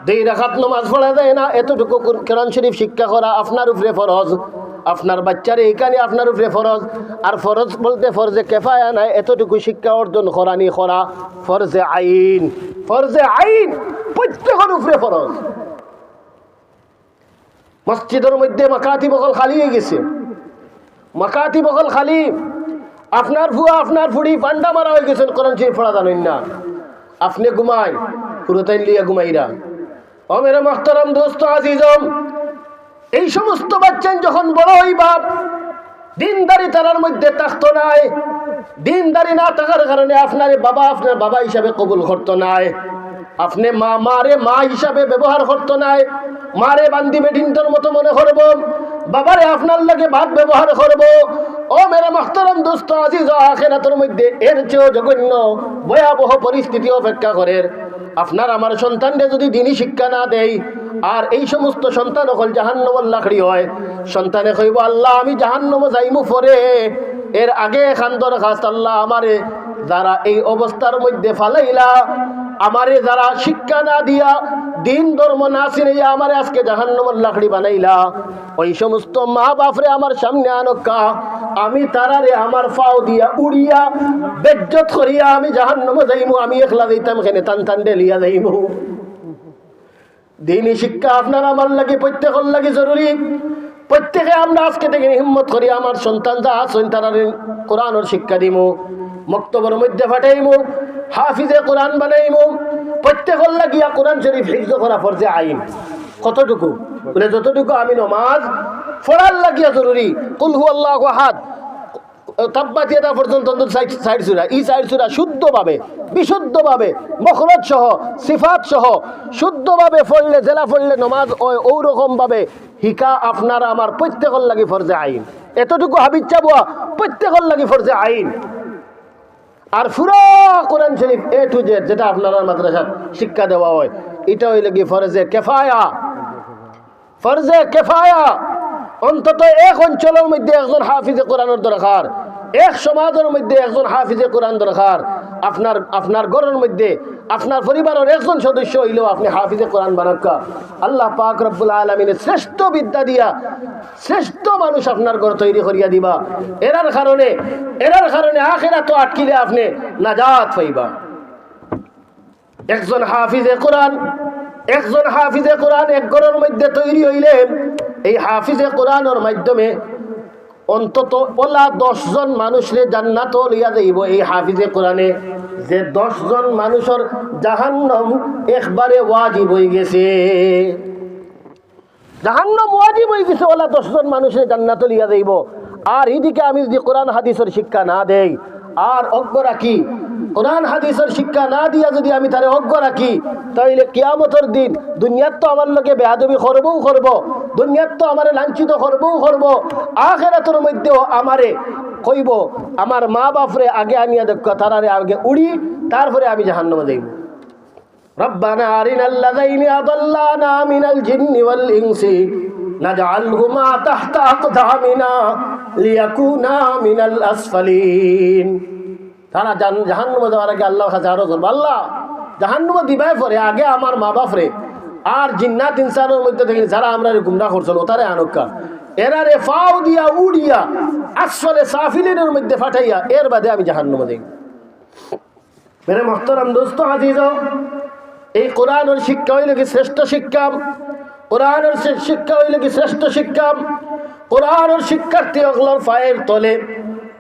2 রাকাত নামাজ পড়া যায় না, এতটুকু কোরআন শরীফ শিক্ষা করা আপনার উপরে ফরজ, আপনার বাচ্চারে এখানে আপনার উপরে ফরজ। আর ফরজ বলতে ফরজে কেফায়া নাই, এতটুকু শিক্ষা অর্জন করানি করা ফরজে আইন। ফরজে আইন প্রত্যেকের উপরে ফরজ। মসজিদের মধ্যে মাকাতি বকল খালি হয়ে গেছে, মাকাতি বকল খালি। আপনার ফুয়া আপনার ফুড়ি পান্ডা মারা হয়ে গেছেন, কোরআন শরীফ পড়া জানেন না, আপনি ঘুমাই পুরোটাই লিয়া ঘুমাইরা। ও মেরে মোহতারাম দোস্ত আজিজম, এই সমস্ত বাচ্চা যখন বড় হইবা, দিনদারি তারার মধ্যে থাকতো নাই, দিনদারি না থাকার কারণে আপনার বাবা হিসাবে কবুল করতো নাই, আপনি মারে মা হিসাবে ব্যবহার করতো নাই, মারে বান্দি বেটিনটার মতো মনে করবো, বাবারে আপনার লাগে ভাত ব্যবহার করবো। ও মেরা মুহতারাম দোস্ত আজিজ, আখিরাতের মধ্যে এর চেয়েও জঘন্য ভয়াবহ পরিস্থিতি অপেক্ষা করে। আপনার আমার সন্তানকে যদি দিনই শিক্ষা না দেয়, আর এই সমস্ত সন্তান হল জাহান্নামের লাকড়ি হয়, সন্তানে কইব আল্লাহ আমি জাহান্নামে যাইমু পরে, এর আগে খান দরখাস্ত আল্লাহ আমারে যারা এই অবস্থার মধ্যে ফালাইলা, আমারে যারা শিক্ষা না দিয়া দিন ধর্ম না চিনাইয়া আমারে আজকে জাহান্নামের লাকড়ি বানাইলা, ওই সমস্ত মা বাপরে আমার সামনে আনকা, আমি তারারে আমার পাও দিয়া উড়িয়া বেজ্জত করিয়া আমি জাহান্নামে যাইমু। আমি একলা যাইতাম এখানে টান টান ডেলিয়া যাইমু। দিনী শিক্ষা আপনার আমার লাগে প্রত্যেকের লাগে জরুরি। প্রত্যেকে আমরা আজকে থেকে হিম্মত করি আমার সন্তান যা আছেন তারা কোরআনের শিক্ষা দিমু, মক্তবের মধ্যে ফাটাইমু, হাফিজে কোরআন বানাইমু। প্রত্যেকের লাগিয়া কোরআন শরীফ হিফজ করা ফরজে আইন। কতটুকু বলে যতটুকু আমি নমাজ পড়ার লাগিয়া জরুরি। কুল হুয়াল্লাহু আহাদ তাব্বাত ইয়াদা পর্যন্ত 60 সূরা, এই 60 সূরা শুদ্ধভাবে বিশুদ্ধভাবে মখরজ সহ সিফাত সহ শুদ্ধভাবে পড়লে জেলা পড়লে নমাজ ওরকম ভাবে হিকা আপনার আমার প্রত্যেকের লাগি ফরজে আইন। এতটুকু হাবিজ চাবুয়া প্রত্যেকের লাগি ফরজে আইন। আর পুরো কোরআন শরীফ A to Z যেটা আপনারা মাদ্রাসাত শিক্ষা দেওয়া হয়, এটা হইলে কি ফরজে কেফায়া। ফরজে কেফায়া অন্তত এক অঞ্চলের মধ্যে একজন হাফিজে কোরআনের দরকার, এক সমাজের মধ্যে একজন হাফিজে কোরআন দরকার। আপনার ঘরের মধ্যে আপনার পরিবারের একজন সদস্য হইলেও আপনি হাফিজে কোরআন বানাক্কা। আল্লাহ পাক রব্বুল আলামিনের শ্রেষ্ঠ বিদ্যা দিয়া শ্রেষ্ঠ মানুষ আপনার ঘর তৈরি করিয়া দিবা। এরার কারণে আখিরাত তো আটকিলে আপনি নাজাত পাইবা। একজন হাফিজে কোরআন এক ঘরের মধ্যে তৈরি হইলে এই হাফিজে কোরআনের মাধ্যমে অন্তত ওলা 10 জন মানুষরে জান্নাত লইয়া যাইব। এই হাফিজে কোরআনে যে 10 জন মানুষের জাহান্নাম একবারে ওয়াজিব হয়ে গেছে, জাহান্নাম ওয়াজিব হয়ে গেছে, ওলা 10 জন মানুষরে জান্নাত লইয়া যাইব। আর এদিকে আমি যদি কোরআন হাদিসের শিক্ষা না দেই আর অজ্ঞ রাখি, কোরআন হাদিসের শিক্ষা না দিয়া যদি আমি তারে অজ্ঞ রাখি, তাইলে কিয়ামতের দিন দুনিয়াত তো আমার লোকে বেয়াদবি করব, দুনিয়াত তো আমারে লাঞ্ছিত করব, আখিরাতের মধ্যেও আমারে কইব আমার মা বাপরে আগে আনিয়া দেখ, তারারে আগে উড়ি, তারপরে আমি জাহান্নামে যাইব। রব্বানা আরিনাল্লাযাইনি আদাল্লানা মিনাল জিন্নি ওয়াল ইনসি নাজআলহুমা তাহতা আকদামিনা লিয়াকুনা মিনাল আসফালিন। তারা জাহান্নামে যাওয়ার আগে আল্লাহর কাছে আরো করবো, আল্লাহ জাহান্নামে দিবাই পরে আগে আমার মা বাপরে আর জিন্নাত ইনসানের মধ্যে থেকে যারা আমরা গুমরাহ করছিল তারে আনক্কা, এরারে ফাও দিয়া উড়িয়া আসফালে সাফিলিনের মধ্যে ফাটাইয়া এর বাদে আমি জাহান্নামে যাই। মেরে মুহতারাম দোস্ত আজিজ, এই কোরআনের শিক্ষা হইল কি শ্রেষ্ঠ শিক্ষা। কোরআনের শিক্ষা হইল কি শ্রেষ্ঠ শিক্ষা। কোরআনের শিক্ষার্থী অগলর পায়ের তলে,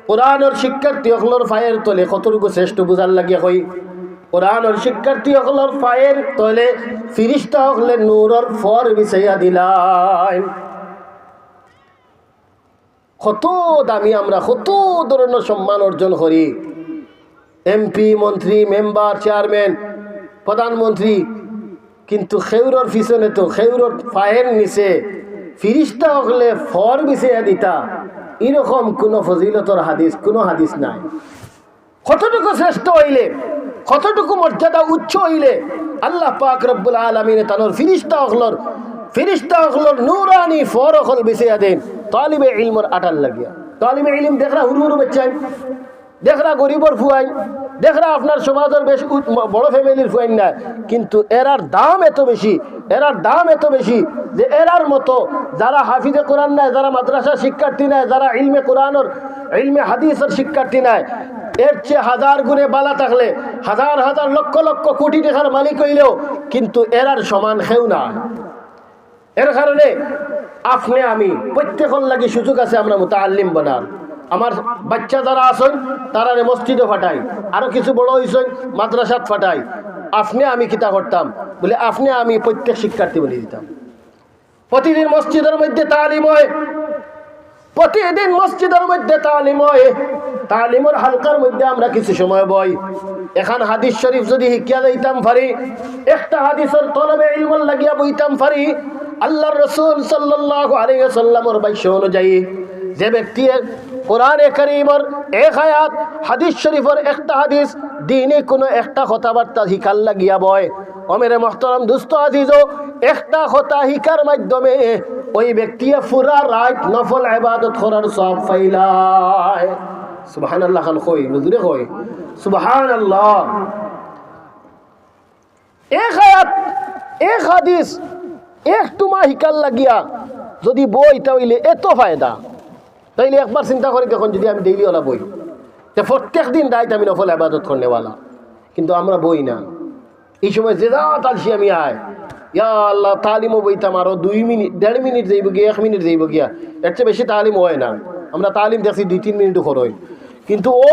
কোরআনের শিক্ষার্থী অগলর পায়ের তলে কতটুকু শ্রেষ্ঠ বুঝার লাগিয়া কই। কোরআনের শিক্ষার্থী অগলর পায়ের তলে ফিরিস্তা হলে নূরের ফর বিছাইয়া দিলাই। কত দামি আমরা, কত ধরনের সম্মান অর্জন করি। এমপি, মন্ত্রী, মেম্বার, চেয়ারম্যান, প্রধানমন্ত্রী, কিন্তু খেউরর পিছনে তো খেউরর পায়ের নিচে ফিরিস্তা হলে ফর বিছাইয়া দিতা, এরকম কোন ফজিলতর হাদিস কোনো হাদিস নাই। কতটুকু শ্রেষ্ঠ হইলে, কতটুকু মর্যাদা উচ্চ হইলে আল্লাহ পাক রব্বুল আলামিন তানোর ফিরিস্তা হলর নূরানি ফর হল বিছাইয়া দেন তালিবে ইলমর আটাল লাগিয়া। তালিবে ইলম দেখরা হুরু বাচ্চাই, দেখরা গরিবর ফুয়াই, দেখরা আপনার সমাজের বেশ বড় ফ্যামিলির ফুয়াই না, কিন্তু এরার দাম এত বেশি যে এরার মতো যারা হাফিজে কোরআন নাই, যারা মাদ্রাসার শিক্ষার্থী নাই, যারা ইলমে কোরআনের ইলমে হাদিসের শিক্ষার্থী নাই, এর চেয়ে 1000 গুণে বালা থাকলে, হাজার হাজার লক্ষ লক্ষ কোটি টাকার মালিক হইলেও কিন্তু এরার সমান কেউ না। এর কারণে আপনি আমি প্রত্যেকের লাগি সুযোগ আছে আমরা মুতাআল্লিম বানার। আমার বাচ্চা যারা আছেন তারা মসজিদে ফাটাই, আরো কিছু বড় হয়েছেন মাদ্রাসাত ফাটাই। আপনি আমি কিতা করতাম বলে আপনি আমি প্রত্যেক শিক্ষার্থী বলে দিতাম। প্রতিদিন মসজিদের মধ্যে তালিম হয়, প্রতিদিন মসজিদের মধ্যে তালিম হয়। তালিমের হালকার মধ্যে আমরা কিছু সময় বই। এখন হাদিস শরীফ যদি শিক্ষা দিতাম পারি, একটা হাদিসের তলবে ইলমল লাগিয়া বইতাম পারি, আল্লাহর রাসূল সাল্লাল্লাহু আলাইহি ওয়াসাল্লামের বাক্য অনুযায়ী যে ব্যক্তি কোরআনে কারীমের এক আয়াত, হাদিস শরীফের একটা হাদিস, দিনে কোনো একটা কথাবার্তা শিকার লাগিয়া বয়, ও মেরে মুহতারাম দোস্ত আজিজ, একটা কথা শিকার মাধ্যমে ওই ব্যক্তি পুরা রাত নফল ইবাদত করার সব পাইলায়। সুবহানাল্লাহ খান কই নজরে কই সুবহানাল্লাহ। এক আয়াত, এক হাদিস, এক টুমা হিকাল লাগিয়া যদি বই তাহলে এত ফায়দা। তাইলে একবার চিন্তা করে দেখুন, যদি আমি ডেইলি ওলা বই, তো প্রত্যেক দিন দায়িত্ব আমি নফল আবাদত করনেওয়ালা, কিন্তু আমরা বই না। এই সময় যে যা তালসি আমি আয়, ইয়া আল্লাহ তালিমও বইতাম, আরো 2 মিনিট 1.5 মিনিট যাইব গিয়া, 1 মিনিট যাইব গিয়া, এর চেয়ে বেশি তালিম হয় না। আমরা তালিম দেখছি 2-3 মিনিটও খরচ, কিন্তু ও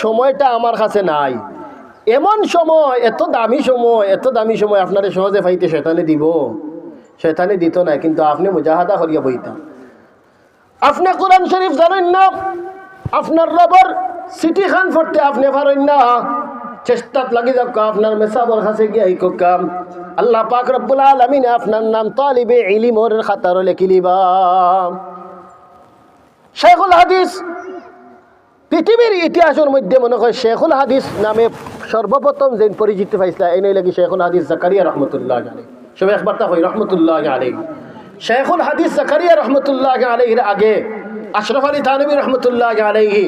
সময়টা আমার কাছে নাই। এমন সময়, এত দামি সময়, এত দামি সময় আপনারা সহজে পাইতে শয়তানে দিব? শয়তানে দিত না, কিন্তু আপনি মুজাহাদা করিয়া বইতাম। আপনি কোরআন শরীফ জানেন না, আপনার রবর সিটি খান পড়তে আপনি পারেন না, চেষ্টাত লাগি যাক, আপনার মেসাবর কাছে গিয়ে এই কাম। আল্লাহ পাক রব্বুল আলামিন আপনার নাম তালিবে ইলমের খাতার লিখি লিবা। শেখুল হাদিস পৃথিবীর ইতিহাসের মধ্যে মনে হয় শেখুল হাদিস নামে সর্বপ্রথম যে পরিচিত পাইছিলা এই লাগি শেখুল হাদিস জাকারিয়া রহমতুল্লাহ আলাইহি। সবাই একবার তা কই রহমতুল্লাহ আলাইহি। শেখুল হাদিস জাকারিয়া রহমতুল্লাহ আলাইহির আগে আশরাফ আলী থানভী রহমতুল্লাহ আলাইহি,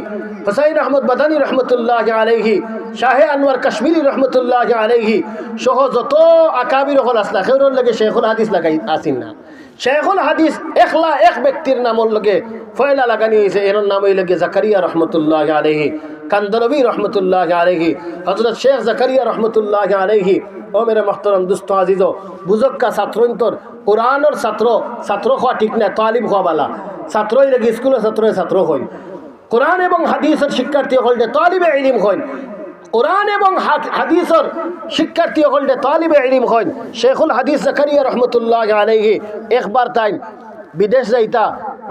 হুসাইন আহমদ মাদানী রহমতুল্লাহ আলাইহি, শাহে আনোয়ার কাশ্মীরি রহমতুল্লাহ আলাইহি সহ যত আকাবির হল আসলা খেউর লাগে শেখুল হাদিস লাগাই আসিন না। শেখুল হাদিস একলা এক ব্যক্তির নামর লগে ফয়লা লাগানি হয়েছে, এর নাম হইল জাকারিয়া রহমতুল্লাহ আলাইহি, কান্দলবী রহমতুল্লাহ আলাইহি, হযরত শেখ জাকারিয়া রহমতুল্লাহ আলাইহি। ও মেরে মুহতারাম দোস্ত আজিজ, বুজুর্গা ছাত্রন্তর কোরআনের ছাত্র হওয়া ঠিক না, তালিব হওয়া বালা। ছাত্রই লাগে স্কুলের ছাত্র হই, কোরআন এবং হাদিসের শিক্ষার্থী হল যে তালিবে ইলম হন, কোরআন এবং হাদিসের শিক্ষার্থী হল যে তালিবে ইলম হন। শেখুল হাদিস জাকারিয়া রহমতুল্লাহ আলাইহি একবার তাই বিদেশ যাইতা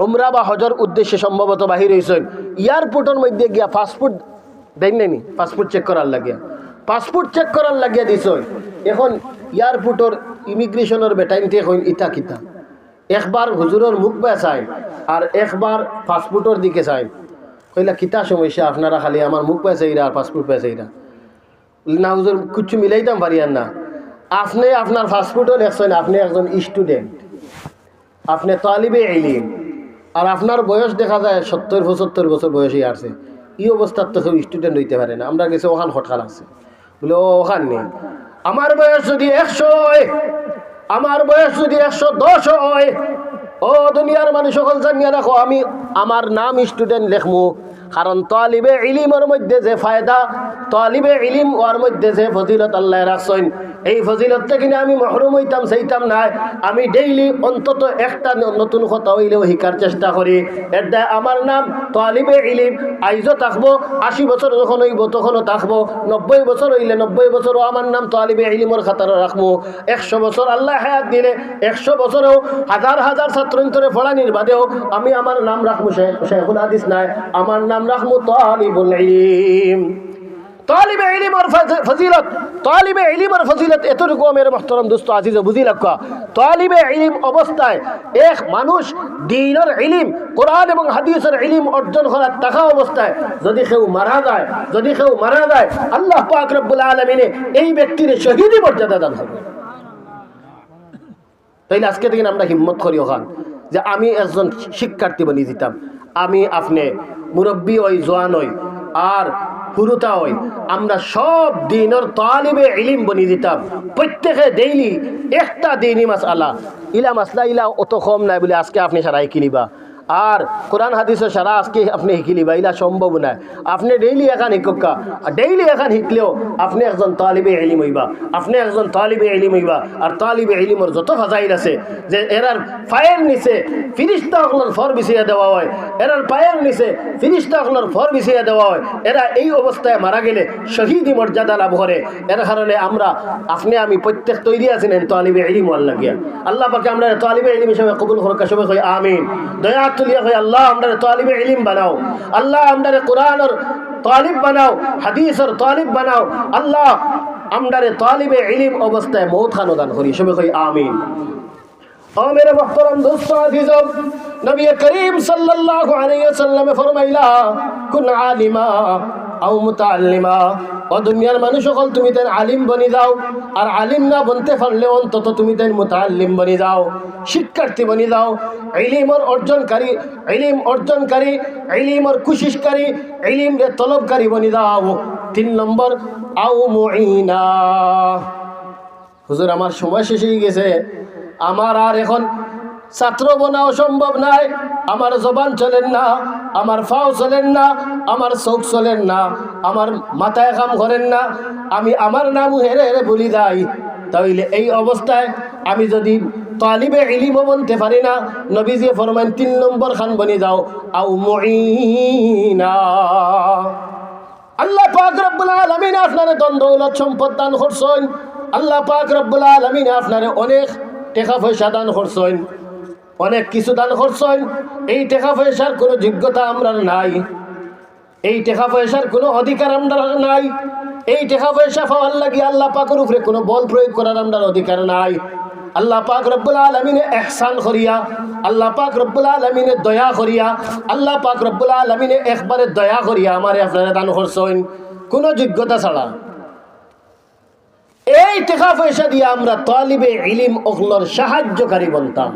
উমরা বা হজর উদ্দেশ্যে সম্ভবত বাহির হয়েছেন। এয়ারপোর্টের মধ্যে গিয়া পাসপোর্ট দেন নাইনি, পাসপোর্ট চেক করার লাগিয়া, পাসপোর্ট চেক করার লাগিয়া দিছ। এখন এয়ারপোর্টের ইমিগ্রেশনের বেটাইনতে হইন ইতা কিতা, একবার হুজুরের মুখ পায় চাই আর একবার পাসপোর্টের দিকে চাই। কইলা কিতা সমস্যা আপনারা, খালি আমার মুখ পায় চাইরা আর পাসপোর্ট পায় চাইরা না হুজুর, কিছু মিলাইতাম পারিয়ান না। আপনি আপনার পাসপোর্টও লেখছেন আপনি একজন স্টুডেন্ট, আপনি তালিবে ইলম, আর আপনার বয়স দেখা যায় 70-75 বছর বয়সে আসছে। এই অবস্থার তো কেউ স্টুডেন্ট হইতে পারে না। আমরা গেছি ওখান হটকাল আছে বলে ও ওখান নেই। আমার বয়স যদি 100 হয়, আমার বয়স যদি 110 হয়, ও দুনিয়ার মানুষ সকল জানিয়ে রাখো, আমি আমার নাম স্টুডেন্ট লেখমু। কারণ তালিবে ইলমের মধ্যে যে ফায়দা, তালিবে ইলম ওর মধ্যে যে ফজিলত আল্লাহ রাখছেন, এই ফজিলত থেকে আমি মাহরুম হইতাম চাইতাম না। আমি ডেইলি অন্তত একটা নতুন কথা হইলেও শিকার চেষ্টা করি। এর দ্বারা আমার নাম তালিবে ইলম আইজও থাকবো, 80 বছর যখন হইব তখনও থাকবো, 90 বছর হইলে 90 বছরও আমার নাম তালিবে ইলমের খাতারে রাখবো। 100 বছর আল্লাহ হায়াত দিলে 100 বছরেও হাজার হাজার ছাত্রন্তরে পড়ানির বাদেও আমি আমার নাম রাখবো শেখুল হাদিস নাই, আমার নাম রাখবো তালিবুল ইলম। তালিবে ইলমের ফজিলত, তালিবে ইলমের ফজিলত এতটুকু মেরে মুহতারাম দোস্ত আজিজ বুঝি রাখা। তালিবে ইলম অবস্থায় এক মানুষ দ্বীনের ইলম, কোরআন এবং হাদিসের ইলম অর্জন করার থাকা অবস্থায় যদি কেউ মারা যায়, আল্লাহ পাক রব্বুল আলামিন এই ব্যক্তির শহীদি মর্যাদা দান করবে। তাইলে আজকে থেকে আমরা হিম্মত করি ওখান যে আমি একজন শিক্ষার্থী বানিয়ে দিতাম, আমি আপনি মুরব্বী ওই জোয়ান হই আর পুরুতা হই, আমরা সব দিনের তালিবে ইলম বানিয়ে দিতাম। প্রত্যেকে ডেইলি একটা দিনই মাসআলা, ইলা মাসলা ইলা অত কম নাই বলে আজকে আপনি সারা শিকিলিবা, আর কোরআন হাদিসের সারা আজকে আপনি শিকিলিবা, ইলা সম্ভব নাই। আপনি ডেইলি এখান শিক্ষা, ডেইলি এখান শিখলেও আপনি একজন তালিবে ইলম হইবা, আপনি একজন তালিবে ইলম হইবা। আর তালিবে ইলমের যত ফাজাইল আছে যে এরার পায়ের নিচে ফিরিস্তা হকলের ফর বিছিয়ে দেওয়া হয়, এরার পায়ের নিচে ফিরিস্তা হকলের ফর বিছিয়ে দেওয়া হয়। এরা এই অবস্থায় মারা গেলে শহীদি মর্যাদা লাভ করে। এর কারণে আমরা আপনি আমি প্রত্যেক তৈরি আছেন তালিবে ইলম আল্লাহ গিয়া। আল্লাহ পাকে আমরা তালিবে ইলম হিসেবে কবুল করুক, সবাই কই আমিন। দয়া তুলিয়া কই আল্লাহ আমরা তালিবে ইলম বানাও, আল্লাহ আমরা কোরআনের তালিব বানাও, হাদিসের তালিব বানাও। আল্লাহ আমরা তালিবে ইলম অবস্থায় মৌত খানো দান করি, সবাই কই আমিন। ও মেরে মুহতারাম দোস্ত আজিজ, নবী করিম সাল্লাল্লাহু আলাইহি ওয়াসাল্লাম ফরমাইলা কুন আলিমা আও মুতাআল্লিমা, ও দুনিয়ার মানুষ সকল তুমি তার আলিম বনি যাও, আর আলিম না বনতে পারলে অন্তত তুমি তার মুতাআল্লিম বনি যাও, শিক্ষার্থী বনি যাও, ইলমের অর্জনকারী, ইলম অর্জনকারী, ইলমের কোশিশকারী, ইলমের তলবকারী বনি যাও। 3 নম্বর আও মুঈনা, হুজুর আমার সময় শেষ হয়ে গেছে, আমার আর এখন ছাত্র বনাও সম্ভব নাই, আমার জবান চলেন না, আমার ফাও চলেন না, আমার চোখ চলেন না, আমার মাথায় কাম করেন না, আমি আমার নাম হেরে হেরে বলি যাই। তাইলে এই অবস্থায় আমি যদি তালিবে ইলমও বনতে পারি না, নবীজি ফরমান 3 নম্বর খান বনি যাও, আও মুঈনা। আল্লাহ পাক রব্বুল আলামিন আপনারে ধন দৌলত সম্পদ দান করছেন, আল্লাহ পাক রব্বুল আলামিন আপনারে অনেক টাকা পয়সা দান করছেন, অনেক কিছু দান করছেন। এই টাকা পয়সার কোনো যোগ্যতা আমরা নাই, এই টাকা পয়সার কোনো অধিকার আমরা নাই, এই টাকা পয়সা পাওয়ার লাগি আল্লাহ পাকের উপরে কোনো বল প্রয়োগ করার আমরা অধিকার নাই। আল্লাহ পাক রব্বুল আলামিনে ইহসান করিয়া, আল্লাহ পাক রব্বুল আলামিনে দয়া করিয়া, আল্লাহ পাক রব্বুল আলামিনে একবারে দয়া করিয়া আমারে আপনারা দান করছেন কোনো যোগ্যতা ছাড়া। এই টাকা পয়সা দিয়ে আমরা তালিবে ইলম ওগুলোর সাহায্যকারী বনতাম।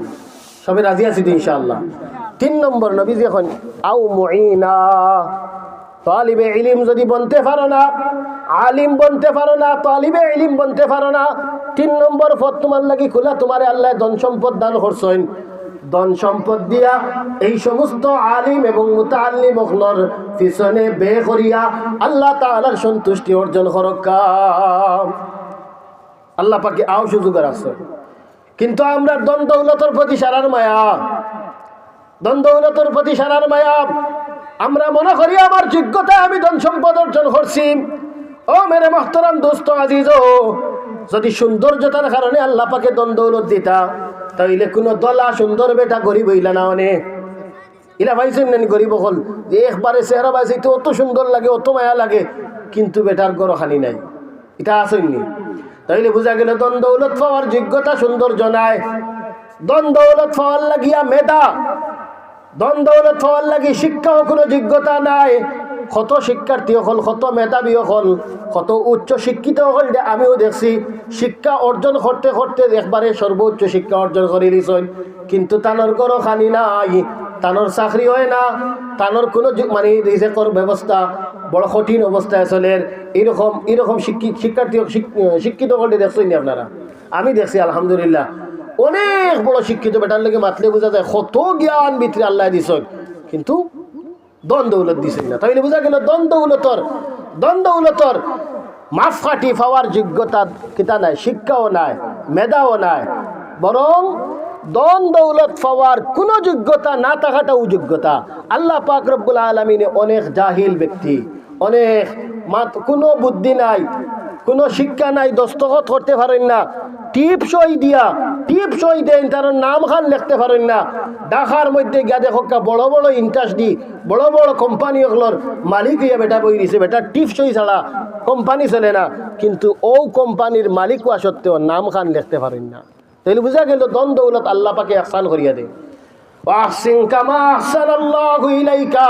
সবাই রাজি আছি তো ইনশাআল্লাহ? 3 নম্বর নবীজি এখন আও মুঈনা। তালিবে ইলম যদি বনতে পারো না, আলিম বনতে পারো না, তালিবে ইলম বনতে পারো না, 3 নম্বর পথ তোমার লাগি খোলা। তোমারে আল্লাহ ধন সম্পদ দান করছেন, ধন সম্পদ দিয়া এই সমস্ত আলিম এবং মুতাআল্লিম ওগুলোর পিছনে বে করিয়া আল্লাহ তাআলার সন্তুষ্টি অর্জন করকা। আল্লাহ পাকে আও সুযোগ রাখছে। কিন্তু আমরা ধন দৌলতের প্রতি সারার মায়া, ধন দৌলতের প্রতি সারার মায়া, আমরা মনে করি আমার যোগ্যতায় আমি ধন সম্পদ অর্জন করছি। ও মেরে মুহতারাম দোস্ত আজিজ, যদি সৌন্দর্যতার কারণে আল্লাহ পাকে ধন দৌলত দিতা, তাইলে কোনো দলা সুন্দর বেটা গরিব হইলা না। অনেক ইলা ভাইছেন না গরিব হল যে একবারে চেহারা পাইছে তো অত সুন্দর লাগে, অত মায়া লাগে, কিন্তু বেটার গড় খানি নাই, এটা আসেননি। তাইলে বোঝা গেল ধন দৌলত পাওয়ার যোগ্যতা সৌন্দর্য নাই। ধন দৌলত পাওয়ার লাগিয়া মেধা, ধন দৌলত পাওয়ার লাগি শিক্ষাও কোনো যোগ্যতা নাই। কত শিক্ষার্থী হল, কত মেধাবী হল, কত উচ্চ শিক্ষিত হল, আমিও দেখছি শিক্ষা অর্জন করতে করতে একবারে সর্বোচ্চ শিক্ষা অর্জন করে দিয়েছেন, কিন্তু তানোর গড় খানি নাই, তানোর চাকরি হয় না, তানোর কোনো মানে রিজেকর ব্যবস্থা বড় কঠিন অবস্থায় চলে। এরকম শিক্ষার্থী শিক্ষিত করতে দেখছেন আপনারা? আমি দেখছি আলহামদুলিল্লাহ অনেক বড় শিক্ষিত বেটার লেগে মাতলে বোঝা যায় কত জ্ঞান ভিতরে আল্লাহ দিছেন, কিন্তু ধন দৌলত দিছেন না। তাইলে বোঝা গেল ধন দৌলতর মাপকাঠি পাওয়ার যোগ্যতা কিতা নাই, শিক্ষাও নাই, মেধাও নাই, বরং ধন দৌলত পাওয়ার কোনো যোগ্যতা না থাকাটাও যোগ্যতা। আল্লাহ পাক রব্বুল আলামিনে অনেক জাহিল ব্যক্তি, অনেক কোনো বুদ্ধি নাই, কোনো শিক্ষা নাই, দস্তখত করতে পারেন না, টিপ সই দেন, তার নাম খান লিখতে পারেন না। ঢাকার মধ্যে গিয়া দেখো বড় বড় ইন্ডাস্ট্রি, বড় বড় কোম্পানি ওগুলোর মালিক হইয়া বেটা বই দিছে, বেটা টিপ সই ছাড়া কোম্পানি চলে না, কিন্তু ও কোম্পানির মালিক হওয়া সত্ত্বেও নাম খান লিখতে পারেন না। তাইলে বুঝা গেল ধন দৌলত আল্লাহ পাকে ইহসান করিয়া দেয়। ওয়াহসিন কামা আহসানাল্লাহু ইলাইকা।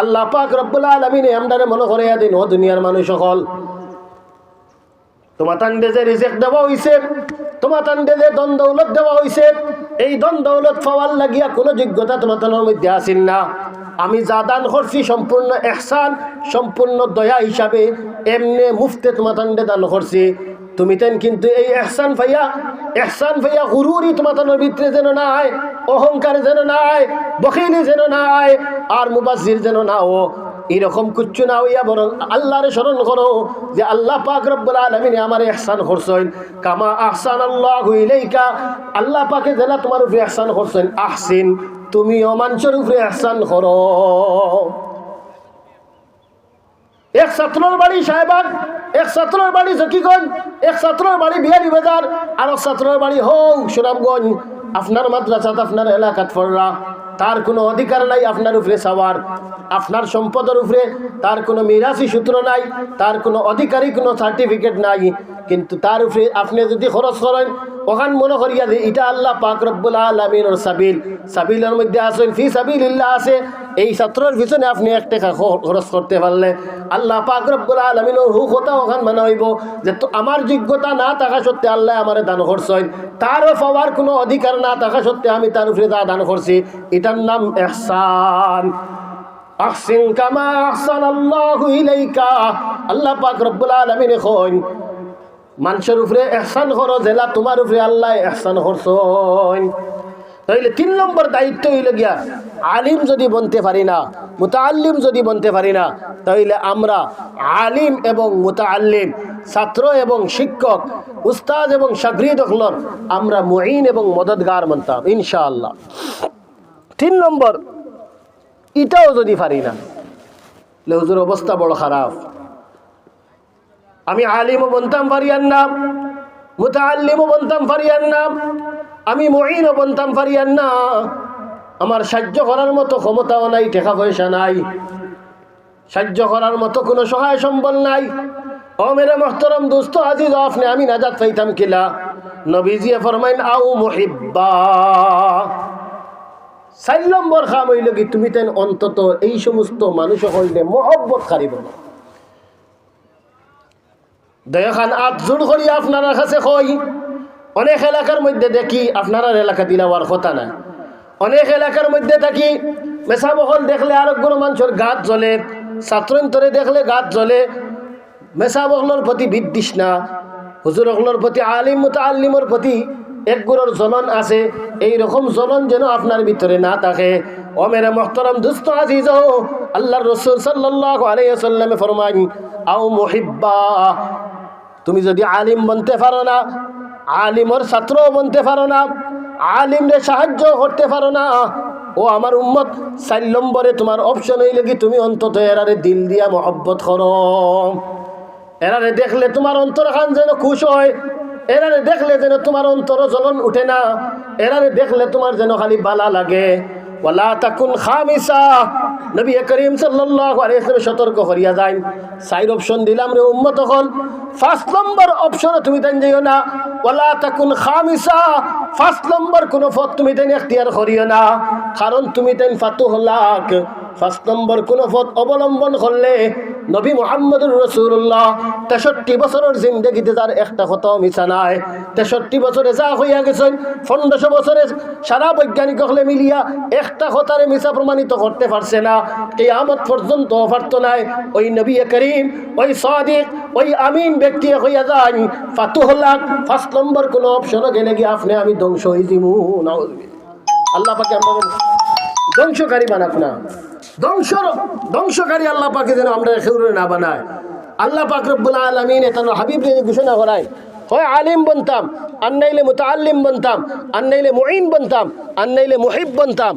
আল্লাহ পাক রব্বুল আলামিন আমদারে মনে করিয়া দেন, ও দুনিয়ার মানুষ সকল, তোমার তান্ডে যে রিজিক দেওয়া হইছে, তোমার তান্ডে যে ধন দৌলত দেওয়া হইছে, এই ধন দৌলত পাওয়ার লাগিয়া কোনো যোগ্যতা তোমার তানোর মধ্যে আসেন না। আমি যা দান করছি সম্পূর্ণ ইহসান, সম্পূর্ণ দয়া হিসাবে এমনি মুফতে তোমার তান্ডে দান করছি। তুমি তেন কিন্তু এই ইহসান ভাইয়া গুরুরি তোমার তানোর ভিতরে যেন নাই, অহংকার যেন নাই, বখিলি যেন নাই, আর মুবাজ্জির যেন না ও এরকম কিচ্ছু না হইয়া বরং আল্লাহরে স্মরণ করো যে আল্লাহ পাক রব্বুল আলামিন আমার ইহসান করছেন, কামা আহসানাল্লাহু ইলাইকা। আল্লাহ পাকে যেন তোমার উপরে ইহসান করছেন, আহসিন তুমিও মানুষের উপরে ইহসান করো। এক ছাত্রর বাড়ি শাহবাগ, এক ছাত্রর বাড়ি জকিগঞ্জ, এক ছাত্রর বাড়ি বিহারি বাজার, আর এক ছাত্রর বাড়ি হোক সুনামগঞ্জ। আপনার মাদ্রাসাত আপনার এলাকাত পড়রা, তার কোনো অধিকার নাই আপনার উপরে সওয়ার, আপনার সম্পদের উপরে তার কোনো মিরাসি সূত্র নাই, তার কোনো অধিকারী কোনো সার্টিফিকেট নাই, কিন্তু তার উপরে আপনি যদি খরচ করেন, ওখান মনে করিয়া যে এটা আল্লাহ পাক রব্বুল আলামিনের সাবিলের মধ্যে আছেন, ফি সাবিলিল্লাহ আছে, এই ছাত্রের পিছনে আপনি 1 টাকা খরচ করতে পারলে আল্লাহ পাক রব্বুল আলামিনের হুকতা ওখান মানে হইব যে তো আমার যোগ্যতা না থাকা সত্ত্বে আল্লাহ আমারে দান করছেন, তারও পাওয়ার কোনো অধিকার না থাকা সত্ত্বে আমি তার উপরে যা দান করছি, এটার নাম ইহসান। আহসিন কামা আহসানাল্লাহু ইলাইকা। আল্লাহ পাক রব্বুল আলামিন কইন মানুষের উপরে এহসান করো জেলা তোমার উপরে আল্লাহ এহসান করছেন। তাইলে 3 নম্বর দায়িত্ব হইল গিয়া আলিম যদি বনতে পারি না, মুতাআল্লিম যদি বনতে পারি না, তাইলে আমরা আলিম এবং মুতাআল্লিম, ছাত্র এবং শিক্ষক, উস্তাদ এবং শাগরিদ হলর আমরা মুঈন এবং মদদগার বনতাম ইনশাআল্লাহ। 3 নম্বর এটাও যদি পারি না, হুজুর অবস্থা বড় খারাপ, আমি আলিমও বনতাম পারিয়ার নাম, মুতাআল্লিমও বনতাম পারিয়ার নাম, আমি মুঈনও বনতাম পারিয়ার না, আমার সাহায্য করার মতো ক্ষমতাও নাই, টাকা পয়সা নাই, সাহায্য করার মতো কোনো সহায় সম্বল নাই। ও মেরে মুহতারাম দোস্ত আজিজ, আপনি আমি নাজাত পাইতাম কিলা? নবীজি ফরমাইন আও মুহিব্বা। 4 নম্বর কাম হইল কি তুমি তেন অন্তত এই সমস্ত মানুষ হইলে মহব্বত কারিব না। দয়াখান আত জোর করি আপনার কাছে কই, অনেক এলাকার মধ্যে দেখি আপনার এলাকা দিলাওয়ার কথা না, অনেক এলাকার মধ্যে থাকি মেসাবহল দেখলে আরেকগুলো মানুষের গাত জ্বলে, ছাত্রন্তরে দেখলে গাত জ্বলে, মেসাবহলের প্রতি বিদ্বেষ না, হুজুর হকলের প্রতি, আলিম মুতাআল্লিমের প্রতি একগুলোর জ্বলন আছে। এই রকম জ্বলন যেন আপনার ভিতরে না থাকে। ও মেরে মুহতারাম দোস্ত আজিজ, আল্লাহর রাসূল সাল্লাল্লাহু আলাইহি ওয়াসাল্লামে ফরমান আও মুহিব্বা, তুমি যদি আলিম বনতে পারো না, আলিমর ছাত্র বনতে পারো না, আলিমরে সাহায্য করতে পারো না, ও আমার উম্মত 4 নম্বরে তোমার অপশন হইলে কি তুমি অন্তত এরারে দিল দিয়া মহব্বত করো। এরারে দেখলে তোমার অন্তরখান যেন খুশ হয়, এরারে দেখলে যেন তোমার অন্তর জ্বলন উঠে না, এরারে দেখলে তোমার যেন খালি বালা লাগে। ওয়ালা তাকুন খামিসা, নবী করিম সাল্লাল্লাহু আলাইহি ওয়াসাল্লাম সতর্ক করিয়া যান। 4 অপশন দিলাম রে উম্মত হল, 5 নম্বর অপশনে তুমি তেন যাইও না। ওয়ালা তাকুন খামিসা, 5 নম্বর কোন পথ তুমি তেন ইখতিয়ার করিও না, কারণ তুমি তেন ফাতুহলাক। 5 নম্বর কোন পথ অবলম্বন করলে নবী মুহাম্মদুর রাসূলুল্লাহ 63 বছরের জিন্দেগিতে তার একটা কথাও মিছা নাই। 63 বছরে যা হইয়া গেছেন, 1500 বছরে সারা বৈজ্ঞানিক হলে মিলিয়া একটা কথারে মিছা প্রমাণিত করতে পারছে না, কিয়ামত পর্যন্ত পারত নাই। ওই নবী করিম, ওই সাদিক, ওই আমিন ব্যক্তি হইয়া যান ফাতুহলাক। 5 নম্বর কোন অপশনে গেলে গিয়ে আপনি আমি ধ্বংস হয়ে যাবো। নাউযুবিল্লাহ, আল্লাহ পাকে আমরা ধ্বংসকারী বানাক না, ধ্বংসকারী আল্লাহ পাকে যেন আমরা খেউরে না বানায়। আল্লাহ পাক রব্বুল আলামিন তার হাবিবকে ঘোষণা করায়, হয় আলিম বনতাম, আর নাইলে মুতাআল্লিম বনতাম, আর নাইলে মুঈন বনতাম, আর নাইলে মুহিব বনতাম।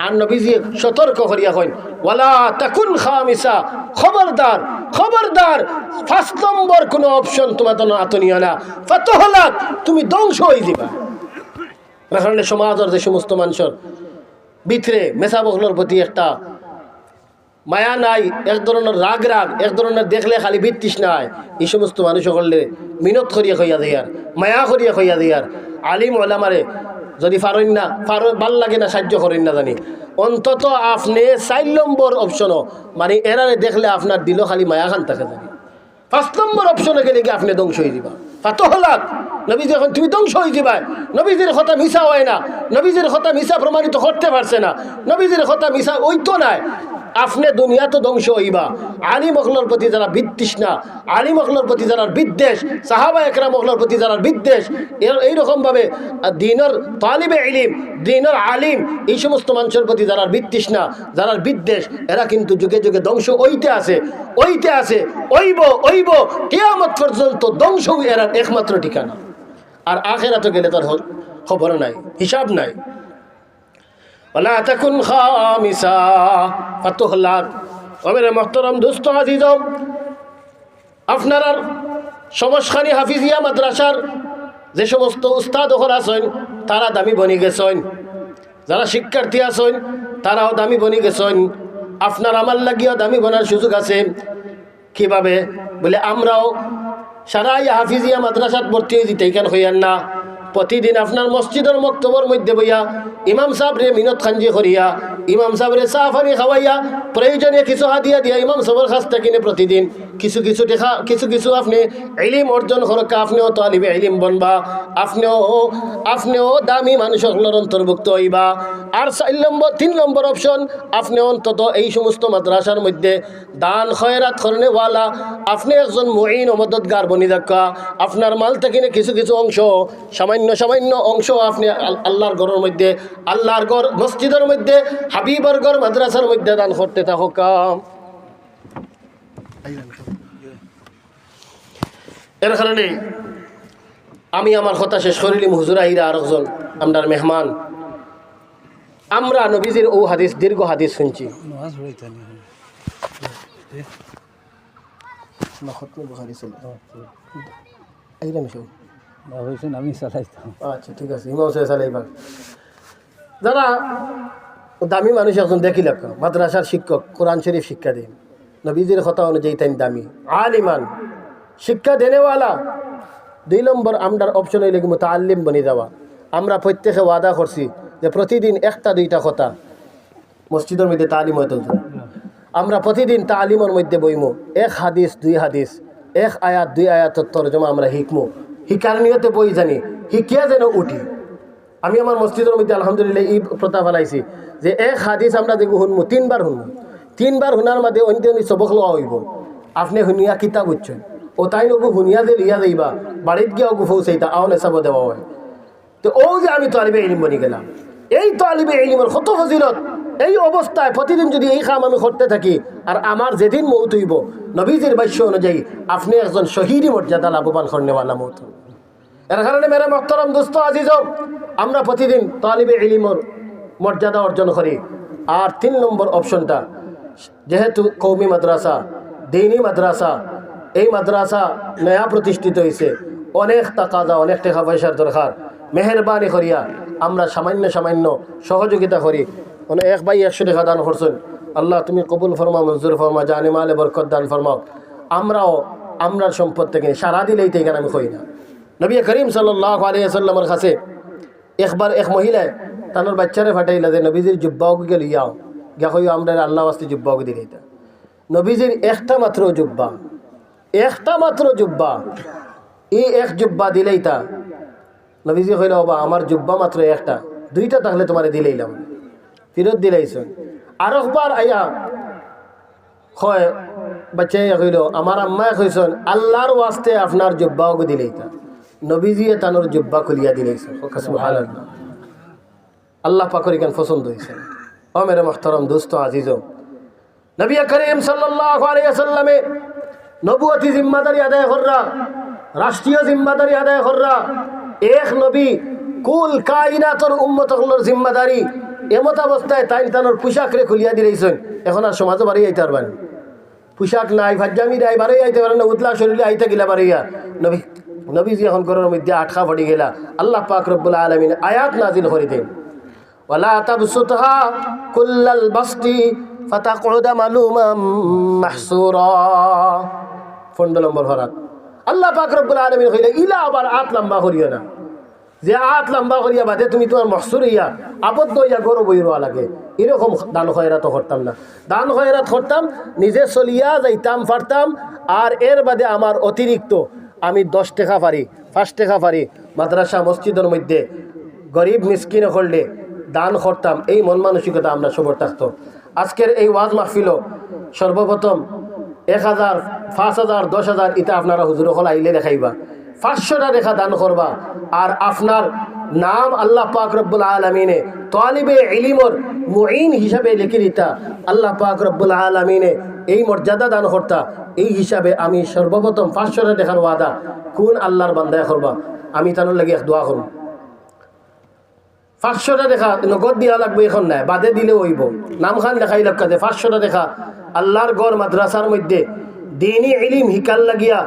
আর নবীজি সতর্ক করিয়া কইন ওয়ালা তাকুন খামিসা, খবরদার খবরদার 5 নম্বর কোন অপশন তোমার জন্য আতনিয়া না, ফাতুহলাক, তুমি ধ্বংস হয়ে যাবা। কারণ সমাজের যে সমস্ত মানুষের ভিতরে মেসাবহলের প্রতি একটা মায়া নাই, এক ধরনের রাগ, এক ধরনের দেখলে খালি বিত্তিস নাই, এই সমস্ত মানুষ করলে মিনত করিয়া কইয়া দেয়ার, মায়া করিয়া কইয়া দেয়ার। আলিম ওলামারে যদি পারেন না, ভাল লাগে না, সাহায্য করেন না জানি, অন্তত আপনি 4 নম্বর অপশনও মানে এরারে দেখলে আপনার দিল খালি মায়া খান থাকে জানি। 5 নম্বর অপশনে গেলে কি আপনি ধ্বংস হয়ে যাবা। ফাতুহলাক, নবীজি এখন তুমি ধ্বংস হয়ে যাবা। নবীজির কথা মিশা হয় না, নবীজির কথা মিশা প্রমাণিত করতে পারছে না, নবীজির কথা মিশা ওই তো নাই, আপনি দুনিয়া তো ধ্বংস হইবা। আলিম হকলের প্রতি যারা বিতৃষ্ণা, আলিম হকলের প্রতি যারা বিদ্বেষ, সাহাবা একরাম হকলের প্রতি যারা বিদ্বেষ, এইরকম ভাবে দ্বীনের তালিবে ইলম, দ্বীনের আলিম, এই সমস্ত মানুষের প্রতি যারা বিতৃষ্ণা, যারা বিদ্বেষ, এরা কিন্তু যুগে যুগে ধ্বংস হইতে আছে, হইতে আছে, ওইব কিয়ামত পর্যন্ত ধ্বংস এরা একমাত্র ঠিকানা। আর আখিরাতে গেলে তার খবর নাই, হিসাব নাই। ওয়ালা তাকুন খামিসা, ফাতুহলাক। ওরে মুহতারাম দোস্ত আজিজ, আপনার সমস্যানি হাফিজিয়া মাদ্রাসার যে সমস্ত উস্তাদ ওখানে আছেন তারা দামি বনি গেছেন, যারা শিক্ষার্থী আছেন তারাও দামি বনি গেছেন। আপনার আমার লাগিও দামি বনার সুযোগ আছে। কিভাবে বলে, আমরাও সারা হাফিজিয়া মাদ্রাসাত ভর্তি হয়ে দিতে কেন হইয়ান না, প্রতিদিন আপনার মসজিদের মক্তবর মধ্যে বইয়া ইমাম সাহেবরে মিনত খাঞ্জি করিয়া, ইমাম সাহেবরে চা পানি খাওয়াইয়া, প্রয়োজনীয় কিছু হাদিয়া দিয়া ইমাম সাহেবের কাছ থেকে কিনে প্রতিদিন কিছু কিছু দেখা কিছু আপনি ইলম অর্জন করক, আপনিও তালিবে ইলম বনবা, আপনিও দামি মানুষ সকলের অন্তর্ভুক্ত হইবা। আর 3 নম্বর অপশন, আপনি অন্তত এই সমস্ত মাদ্রাসার মধ্যে দান খয়রাত করনেওয়ালা, আপনি একজন মুঈন ও মদদগার বনি দেখা। আপনার মাল থেকে কিছু কিছু অংশ, সামান্য অংশ আপনি আল্লাহর ঘরের মধ্যে, আল্লাহর ঘর মসজিদের মধ্যে, হাবিবর ঘর মাদ্রাসার মধ্যে দান করতে থাকো। এর কারণে আমি আমার কথা শেষ করিলাম। হুজুর আইরা আর একজন আপনার মেহমান, আমরা নবীজির ও হাদিস, দীর্ঘ হাদিস শুনছি। আচ্ছা ঠিক আছে, যারা দামি মানুষ এখন দেখিল, মাদ্রাসার শিক্ষক, কোরআন শরীফ শিক্ষা দেন, নবীজির কথা অনুযায়ী তাই দামি আলিমান শিক্ষা দেনেওয়ালা। 2 নম্বর আমরার অপশন হইলে মুতাআল্লিম বনি যাওয়া। আমরা প্রত্যেকে ওয়াদা করছি যে প্রতিদিন 1-2টা কথা মসজিদের মধ্যে তালিম হইতে, আমরা প্রতিদিন তালিমের মধ্যে বইমু। 1 হাদিস 2 হাদিস, 1 আয়াত 2 আয়াতের তরজমা আমরা শিখমু। শিকার নিয়তে বই জানি, শিখিয়া যেন উঠি। আমি আমার মসজিদের মধ্যে আলহামদুলিল্লাহ এই প্রথা ফেলাইছি যে 1 হাদিস আমরা দেখব শুনবো 3বার শুনবো, 3বার শোনার মধ্যে অন্য সবক লওয়া হইব। আপনি শুনিয়া কিতাব বুঝছেন, ও তাই নগু শুনিয়া যে লিয়া যাইবা, বাড়িত গিয়া ওগু ফৌসাইতা আও নেশাব দেওয়া হয়। তো ও যে আমি তালিবে ইলম বনি গেলাম, এই তালিবে ইলমের কত ফজিলত। এই অবস্থায় প্রতিদিন যদি এই কাম আমি করতে থাকি, আর আমার যেদিন মৌত হইব, নবীজির বাক্য অনুযায়ী আপনি একজন শহীদি মর্যাদা লাভবান করনেওয়ালা মৌত। এর কারণে মেরে মোহতারাম দোস্ত আজিজ, আমরা প্রতিদিন তালিবে ইলমের মর্যাদা অর্জন করি। আর 3 নম্বর অপশনটা, যেহেতু কৌমি মাদ্রাসা, দ্বীনি মাদ্রাসা, এই মাদ্রাসা নয়া প্রতিষ্ঠিত হয়েছে, অনেক তাকাদা, অনেক টাকা পয়সার দরকার। মেহরবানি করিয়া আমরা সামান্য সহযোগিতা করি। মানে 1 ভাই 100 টাকা দান করছেন, আল্লাহ তুমি কবুল ফরমা, মঞ্জুর ফরমা, জানে মালে বরকত দান ফরমাও। আমরাও আমরার সম্পদ থেকে সারা দিলেই তো এখানে আমি কই না। নবী করিম সাল্লাল্লাহু আলাইহি ওয়াসাল্লামের কাছে একবার এক মহিলায় তানোর বাচ্চারে ফাটাইলা যে নবীজির জুব্বাও গে লিয়াও, গিয়া কইও আমরা আল্লাহ ওয়াস্তে জুব্বাও দিলে। নবীজির একটা মাত্র জুব্বা, এই 1 জুব্বা দিলেই তা। নবীজি কইল, বাবা আমার জুব্বা মাত্র 1টা, 2টা তাহলে তোমার দিলেইলাম, ফিরত দিলাইছেন। আর একবার আইয়া হয় বাচ্চাই কইল, আমার আম্মায় কইছেন আল্লাহর ওয়াস্তে আপনার জুব্বাও দিলেইতা। নবীজিয়ে তানোর জুব্বা খুলিয়া দিলাইছেন। সুবহানাল্লাহ, আল্লাহ পাকের কেন পছন্দ হয়েছে। ও মেরে মুহতারাম দোস্ত আজিজ, নবী করিম সাল্লাল্লাহু আলাইহি ওয়াসাল্লামে নবুয়তি জিম্মাদারি আদায় কররা, রাষ্ট্রীয় জিম্মাদারি আদায় কররা, এক নবী কুল কায়নাতর উম্মতগুলোর জিম্মাদারি। এমত অবস্থায় তাই তানোর পোশাক রে খুলিয়া দিলাইছেন। এখন আর সমাজে বাড়ি আইতে পারবেন, পোশাক নাই, ভাজ্জামি নাই, বাড়ি আইতে পারেন না, উতলা শরীরে আইতে গেলা বাড়িয়া। নবীজি এখন ঘরের মধ্যে আটকা পড়ে গেলা। আল্লাহ পাক রব্বুল আলামিন আয়াত নাজিল করে দেন, ওয়ালা তাবসুতহা কুল্লাল বাসতি ফাতাকুদা মালুমাম মাহসুরা। 15 নম্বর ফারাত আল্লাহ পাক রব্বুল আলামিন কইলে, ইলা আবার 8 লম্বা করিও না, যে 8 লম্বা করিয়া বাদে তুমি তোমার মহসুর হইয়া আবদ্ধ হইয়া গরু বইরোয়া লাগে। এরকম দান খয়রাত করতাম না। দান খয়রাত করতাম, নিজে চলিয়া যাইতাম পারতাম। আর এর বাদে আমার অতিরিক্ত আমি 10 টাকা পারি, 5 টাকা পারি, মাদ্রাসা মসজিদের মধ্যে গরিব মিসকিনে করলে দান করতাম। এই মন মানসিকতা আমরা সবর থাকতো। আজকের এই ওয়াজ মাহফিল সর্বপ্রথম 1000, 5000, 10000 এটা আপনারা হুজুর হল আইলে দেখাইবা, 500টা দেখা দান করবা। আর আপনার নাম আল্লাহ পাক রব্বুল আলামিনে তালিবে ইলমর মুঈন হিসাবে লিখে দিতা। আল্লাহ পাক রব্বুল আলামিনে এই মর্যাদা দান করতা। এই হিসাবে আমি সর্বপ্রথম 500টা দেখার ওয়াদা কোন আল্লাহর বান্দায় করবা, আমি তার লাগে দোয়া করব। 500টা দেখা নগদ দিয়া লাগবে, এখন নাই, বাদে দিলে হইব। নামখান দেখাই লাগতে 500টা দেখা আল্লাহর গড় মাদ্রাসার মধ্যে দ্বীনি ইলম হিকাল লাগিয়া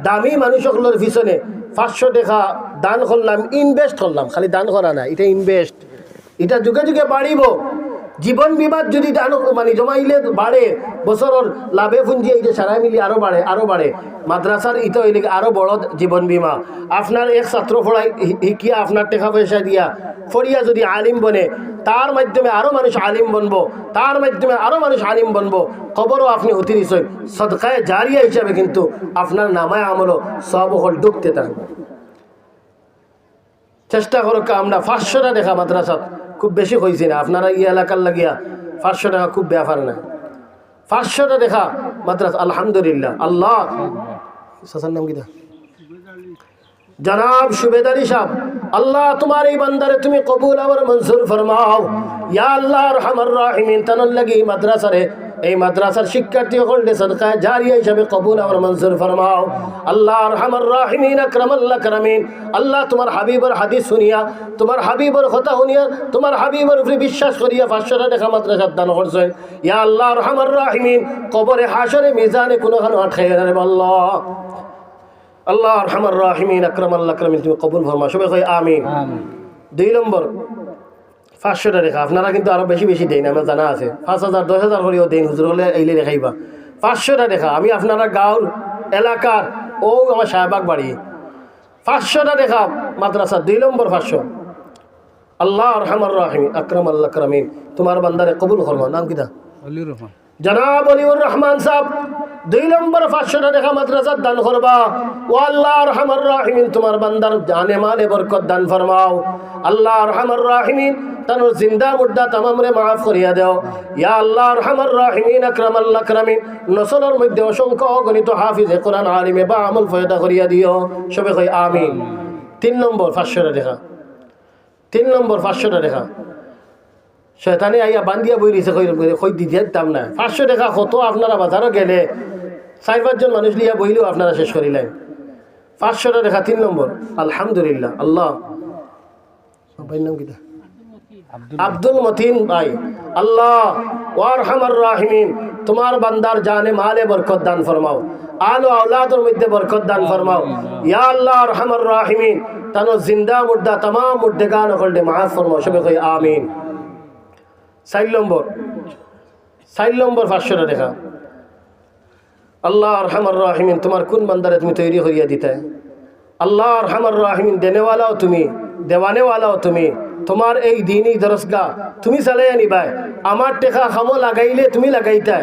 দামি মানুষগুলোর পিছনে 500 টাকা দান করলাম, ইনভেস্ট করলাম। খালি দান করা না, এটা ইনভেস্ট, এটা যুগে যুগে বাড়িব। জীবন বিমার যদি দান মানে জমাইলে বাড়ে, বছরের লাভে পুঞ্জি এই যে সারা মিলি আরো বাড়ে। মাদ্রাসার ইতো হইলে আরো বড় জীবন বিমা। আপনার এক ছাত্র পড়াই শিখিয়া আপনার টাকা পয়সা দিয়া ফড়িয়া যদি আলিম বনে, তার মাধ্যমে আরো মানুষ আলিম বনবো, তার মাধ্যমে আরো মানুষ আলিম বনবো। কবরও আপনি অতি নিশ্চয় সদকায়ে জারিয়া হিসাবে কিন্তু আপনার নামায় আমলও সব হল ঢুকতে থাকবে। চেষ্টা করো আমরা 500 টাকা দেখা মাদ্রাসাত খুব বেশি হয়েছি না, আপনারা এই এলাকার লাগিয়া 500 টাকা খুব ব্যাপার না। 500 টাকা দেখা মাদ্রাসা আলহামদুলিল্লাহ। আল্লাহ সাসার নাম কি জনাব সুবেদ আলী সাহেব, আল্লাহ তোমার এই বান্দারে তুমি কবুল আর মঞ্জুর ফরমাও। ইয়া আল্লাহ আরহামার রাহিমিন তানর লাগি মাদ্রাসারে এই মাদ্রাসার শিক্ষার্থী হলদে সদকায়ে জারিয়া হিসাবে কবুল আর মঞ্জুর ফরমাও। আল্লাহ আরহামার রাহিমিন আকরামাল্লাহ কারামিন, আল্লাহ তোমার হাবিবের হাদিস শুনিয়া, তোমার হাবিবের কথা শুনিয়া, তোমার হাবিবের উপরে বিশ্বাস করিয়া 500 টাকা মাদ্রাসার দান করছেন। ইয়া আল্লাহ আরহামার রাহিমিন কবরে হাসরে মিজানে কোনখানে আটকায় না রে আল্লাহ। আল্লাহ আরহামার রাহিমিন আকরামাল্লাহ কারামিন তুমি কবুল ফরমাও। সবাই কই আমিন। 2 নম্বর 500 টাকা আপনারা কিন্তু আরো বেশি বেশি দেন, আমার জানা আছে 5000 10,000 করেও দেন, হুজুর হলে এইলে দেখাইবা। 500 টাকা আমি আপনারা গাঁর এলাকার ও আমার শাহবাগ বাড়ি 500 টাকা মাদ্রাসা 2 নম্বর 500। আল্লাহ আরহামার রাহিমিন আকরামাল্লাহ কারামিন তোমার বান্দারে কবুল ফরমাও। নাম কিটা? অলিউর রহমান। জনাব অলিউর রহমান সাহেব 2 নম্বর 500 টাকা মাদ্রাসার দান করবা। ও আল্লাহ আরহামার রাহিমিন তোমার বান্দার জানে মালে বরকত দান ফরমাও। আল্লাহ আরহামার রাহিমিন তানোর জিন্দা মুর্দা তামামরে মাফ করিয়া দাও। ইয়া আল্লাহ আরহামার রাহিমিন আকরামাল্লাহ কারামিন নসলের মধ্যে অসংখ্য অগণিত হাফিজে কোরআন আলিমে বা আমল ফয়দা করিয়া দিও। সবে কই আমিন। 3 নম্বর 500 টাকা 3 নম্বর 500 টাকা শয়তানে আইয়া বান্দিয়া বই রয়েছে কই দিতে দাম না। 500 টাকা কত আপনারা বাজারও গেলে 4-5 জন মানুষ লিয়া বইলেও আপনারা শেষ করিলেন। 500 টাকা 3 নম্বর আলহামদুলিল্লাহ। আল্লাহ ভাইয়ের নাম কি? আব্দুল মতিন ভাই। আল্লাহ আরহামার রাহিমিন তোমার বান্দার জানে মালে বরকত দান ফরমাও, আলো আওলাদের মধ্যে বরকত দান ফরমাও। ইয়া আল্লাহ আরহামার রাহিমিন তানো জিন্দা মুর্দা तमाम মুর্দেগান হলদে মাফ ফরমাও। সবে কই আমিন। 4 নম্বর 500 টাকা আল্লাহ আরহামার রাহিমিন তোমার কোন বান্দারে তুমি তৈরি করিয়া দিতে। আল্লাহ আরহামার রাহিমিন দেনেওয়ালাও তুমি, দেওয়ানেওয়ালাও তুমি। তোমার এই দিনই দরসগা তুমি চালাই নিবাই। আমার টেকা খামো লাগাইলে তুমি লাগাইতে,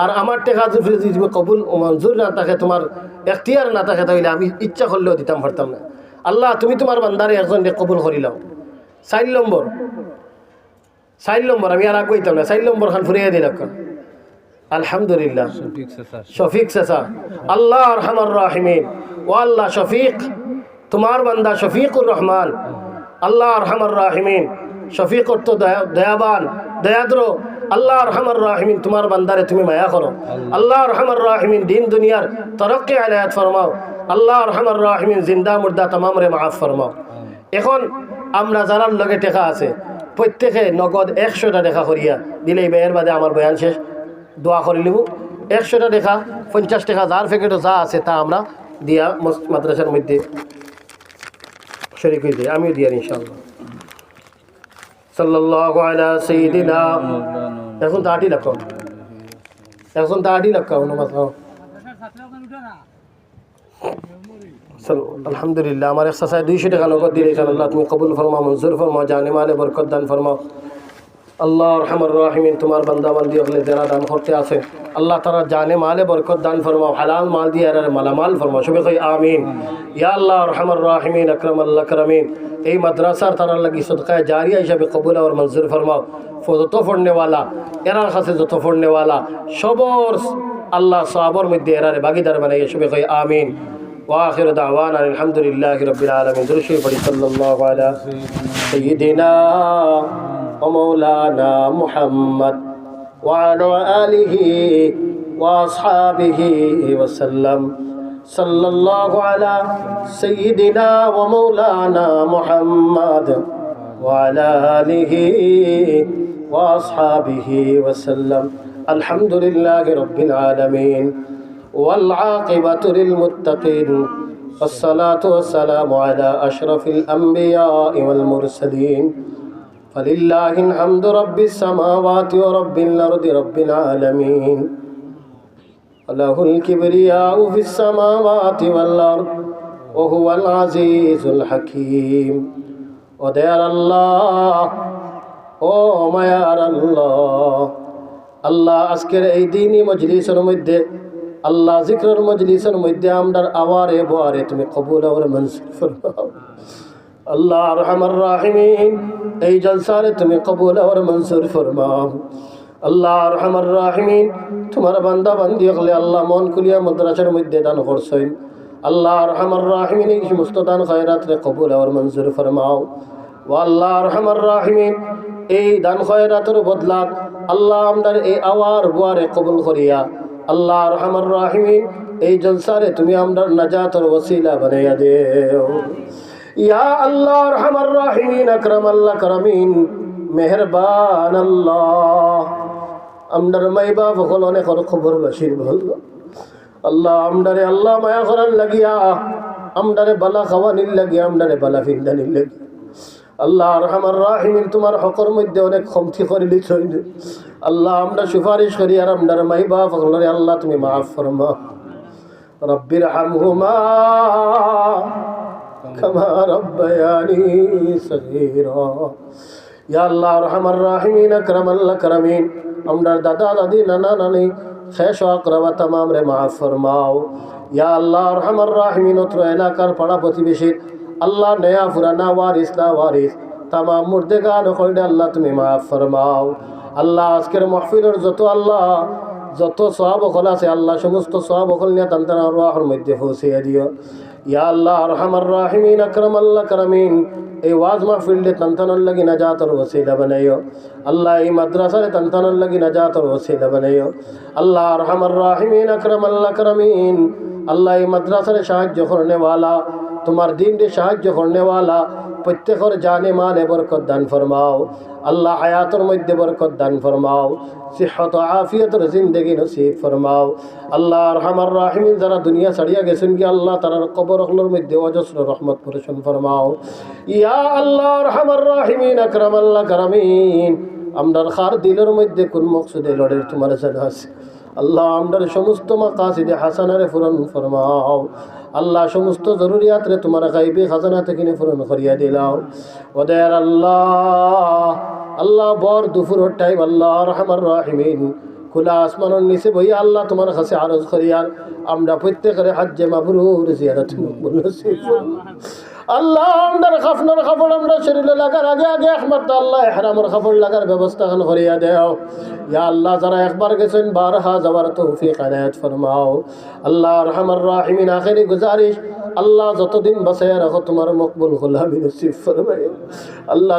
আর আমার টেকা যদি তুমি কবুল মঞ্জুর না থাকে, তোমার এখতিয়ার না থাকে, তাহলে আমি ইচ্ছা করলেও দিতাম পারতাম না। আল্লাহ তুমি তোমার বান্দারে একজন কবুল করিলাও। 4 নম্বর আমি আর আগুইতাম না। 4 নম্বর খান ফুরিয়ে দিল আলহামদুলিল্লাহ। শফিক চাচা আল্লাহ আরহামার রাহিমিন ও আল্লাহ শফিক তোমার বান্দা শফিকুর রহমান। আল্লাহ আরহামার রাহিমিন শফিক অর্থ দয়াবান দয়াদ্র। আল্লাহ আরহামার রাহিমিন তোমার বান্দারে তুমি মায়া করো। আল্লাহ আরহামার রাহিমিন দিন দুনিয়ার তরক্কি আলায়াত ফরমাও। আল্লাহ আরহামার রাহিমিন জিন্দা মুর্দা তামামরে মাফ ফরমাও। এখন আমরা যারার লগে টেকা আছে প্রত্যেকে নগদ 100 টাকা করিয়া দিলেই বেয়ের বাদে আমার বয়ান শেষ। দোয়া করে নিব। 100 টাকা 50 টাকা যার প্যাকেটও যা আছে তা আমরা দিয়া মাদ্রাসার মধ্যে শরীক হয়ে দিই। আমিও দিয়া ইনশাআল্লাহ। সাল্লাল্লাহু আলা সাইয়্যিদিনা। এখন তো 8 লক্ষ, এখন তো 8 লক্ষ আলহামদুলিল্লাহ। আমার এক্সারসাইজ 200 টাকা নগদ দিলে আল্লাহ তুমি কবুল ফরমাও, মঞ্জুর ফরমাও, জানে মালে বরকত দান ফরমাও। আল্লাহ আরহামার রাহিমিন তোমার বান্দা বান্দি হলে যারা দান করতে আছে আল্লাহ তারা জানে মালে বরকত দান ফরমাও, হালাল মাল দিয়ে আর মালামাল ফরমাও। সবাই কই আমিন। ইয়া আল্লাহ আরহামার রাহিমিন আকরামাল্লাহ কারামিন এই মাদ্রাসার তারার লাগি সদকায়ে জারিয়া হিসাবে কবুল আর মঞ্জুর ফরমাও। যত পড়নেওয়ালা এরার কাছে যত পড়নেওয়ালা সবর আল্লাহ সওয়াবর মধ্যে এরারে ভাগিদার বানাই। সবাই কই আমিন। وآخر دعوانا الحمد لله رب العالمين. درشي فري صلى الله على سيدنا ومولانا محمد وعلى آله وأصحابه وسلم. صلى الله على سيدنا ومولانا محمد وعلى آله وأصحابه وسلم. الحمد لله رب العالمين والعاقبة للمتقين والصلاة والسلام على أشرف الأنبياء والمرسلين. فلله الحمد رب السماوات ورب الأرض رب العالمين. وله الكبرياء في السماوات والأرض وهو العزيز الحكيم. ودير الله ও মায়ার আল্লাহ, আল্লাহ আজকের এই দিনই মজলিসের মধ্যে, আল্লাহ জিক্রের মজলিসের মধ্যে আমরার আওয়ারে বোয়ারে তুমি কবুল আর মনসুর ফরমাও। আল্লাহ আরহামার রাহিমিন, এই জলসারে তুমি কবুল আর মনসুর ফরমাও। আল্লাহ আরহামার রাহিমিন, তোমার বান্দা বান্দি হলে আল্লাহ মন কুলিয়া মাদ্রাসার মধ্যে দান করছেন। আল্লাহ আরহামার রাহিমিন, এই সমস্ত দান খয়রাত রে কবুল আর মনসুর ফরমাও। ও আল্লাহ আরহামার রাহিমিন, এই দান খয়রাতের বদলা আল্লাহ আমদার এই আওয়ার বুয়ারে কবুল করিয়া আল্লাহ আরহামার রাহিমিন, এই জলসারে তুমি আমদার নাজাতের ওসিলা বানাইয়া দেও। ইয়া আল্লাহ আরহামার রাহিমিন, আকরাম আল্লাহ কারামিন, মেহেরবান আল্লাহ, আমদার মাই বাপ হল অনেক খবর বাসির বল আল্লাহ, আমদারে আল্লাহ মায়া করার লাগিয়া, আমদারে বালা খাওয়ানির লাগিয়া, আমদারে বালা ফিন্দানির লাগিয়া আল্লাহ আরহামার রাহিমিন, তোমার হকর মধ্যে অনেক কমতি করিলি ছইন আল্লাহ, আমরা সুপারিশ করি আর আমদার মাই বাপ হলরে আল্লাহ তুমি মাফ ফরমাও। রব্বির হামহুমা কামা রব্বায়ানি সগীরা। ইয়া আল্লাহ আরহামার রাহিমিন, আকরাম আল্লাহ কারামিন, আমরার দাদা দাদি নানা নানি শেষ আকরাবা তামাম রে মাফ ফরমাও। ইয়া আল্লাহ আরহামার রাহিমিন, অত্র এলাকার পাড়া প্রতিবেশী আল্লাহ নয়া পুরানা ওয়ারিস না ওয়ারিস তামাম মুর্দেগান হইলে আল্লাহ তুমি মাফ ফরমাও। আল্লাহ আজকের মাহফিলের যত আল্লাহ যত সওয়াব হল আছে আল্লাহ, সমস্ত সওয়াব হল নিয়ে তান্তানা রুহের মধ্যে পৌঁছিয়ে দিও। ইয়া আল্লাহ আরহামার রাহিমিন, আকরাম আল্লাহ কারামিন, এই ওয়াজ মাহফিলে তান্তানার লাগি নাজাতের ওসিলা বানাইও আল্লাহ, এই মাদ্রাসারে তান্তানার লাগি নাজাতের ওসিলা বানাইও আল্লাহ আরহামার রাহিমিন, আকরাম আল্লাহ কারামিন। আল্লাহ এই মাদ্রাসারে সাহায্য করনেওয়ালা, তোমার দিন রে সাহায্য করনেওয়ালা প্রত্যেকের জানে মালে বরকত দান ফরমাও আল্লাহ, হায়াতের মধ্যে বরকত দান ফরমাও, সিহত আফিয়তের জিন্দগি নসিব ফরমাও আল্লাহ আরহামার রাহিমিন। যারা দুনিয়া ছাড়িয়া গেছেন কি আল্লাহ, তারার কবর হলোর মধ্যে অজস্র রহমত পরিশন ফরমাও। ইয়া আল্লাহ আরহামার রাহিমিন, আকরাম আল্লাহ কারামিন, আমরার খার দিলের মধ্যে কোন মকসুদে লড়ের তোমার জানা আছে আল্লাহ, আমরার সমস্ত মাকাসিদে হাসানারে পূরণ ফরমাও আল্লাহ, সমস্ত জরুরিয়াত রে তোমার গাইবি খাজানা থেকে পূরণ করিয়া দিলাও। ওদের আল্লাহ আল্লাহ বর দুপুরের টাইম আল্লাহ আরহামার রাহিমিন, খোলা আসমানের নিচে বই আল্লাহ তোমার কাছে আরজ করিয়া আমরা প্রত্যেকের হজ্জে মাবরুর জিয়ারত মকবুল নসিব আল্লাহ। আমরার খাফনার কাপড় আমরা শরীরে লাগার আগে আগে একমাত্র আল্লাহ ইহরামের কাপড় লাগার ব্যবস্থা খান করিয়া দেও। ইয়া আল্লাহ, যারা একবার গেছেন বারহা যাওয়ার তৌফিক আনায়াত ফরমাও আল্লাহ আরহামার রাহিমিন। আখেরি গুজারিশ আল্লাহ, যতদিন বাঁচাইয়া রাখো তোমার মকবুল গোলামি নসিব ফরমাও আল্লাহ।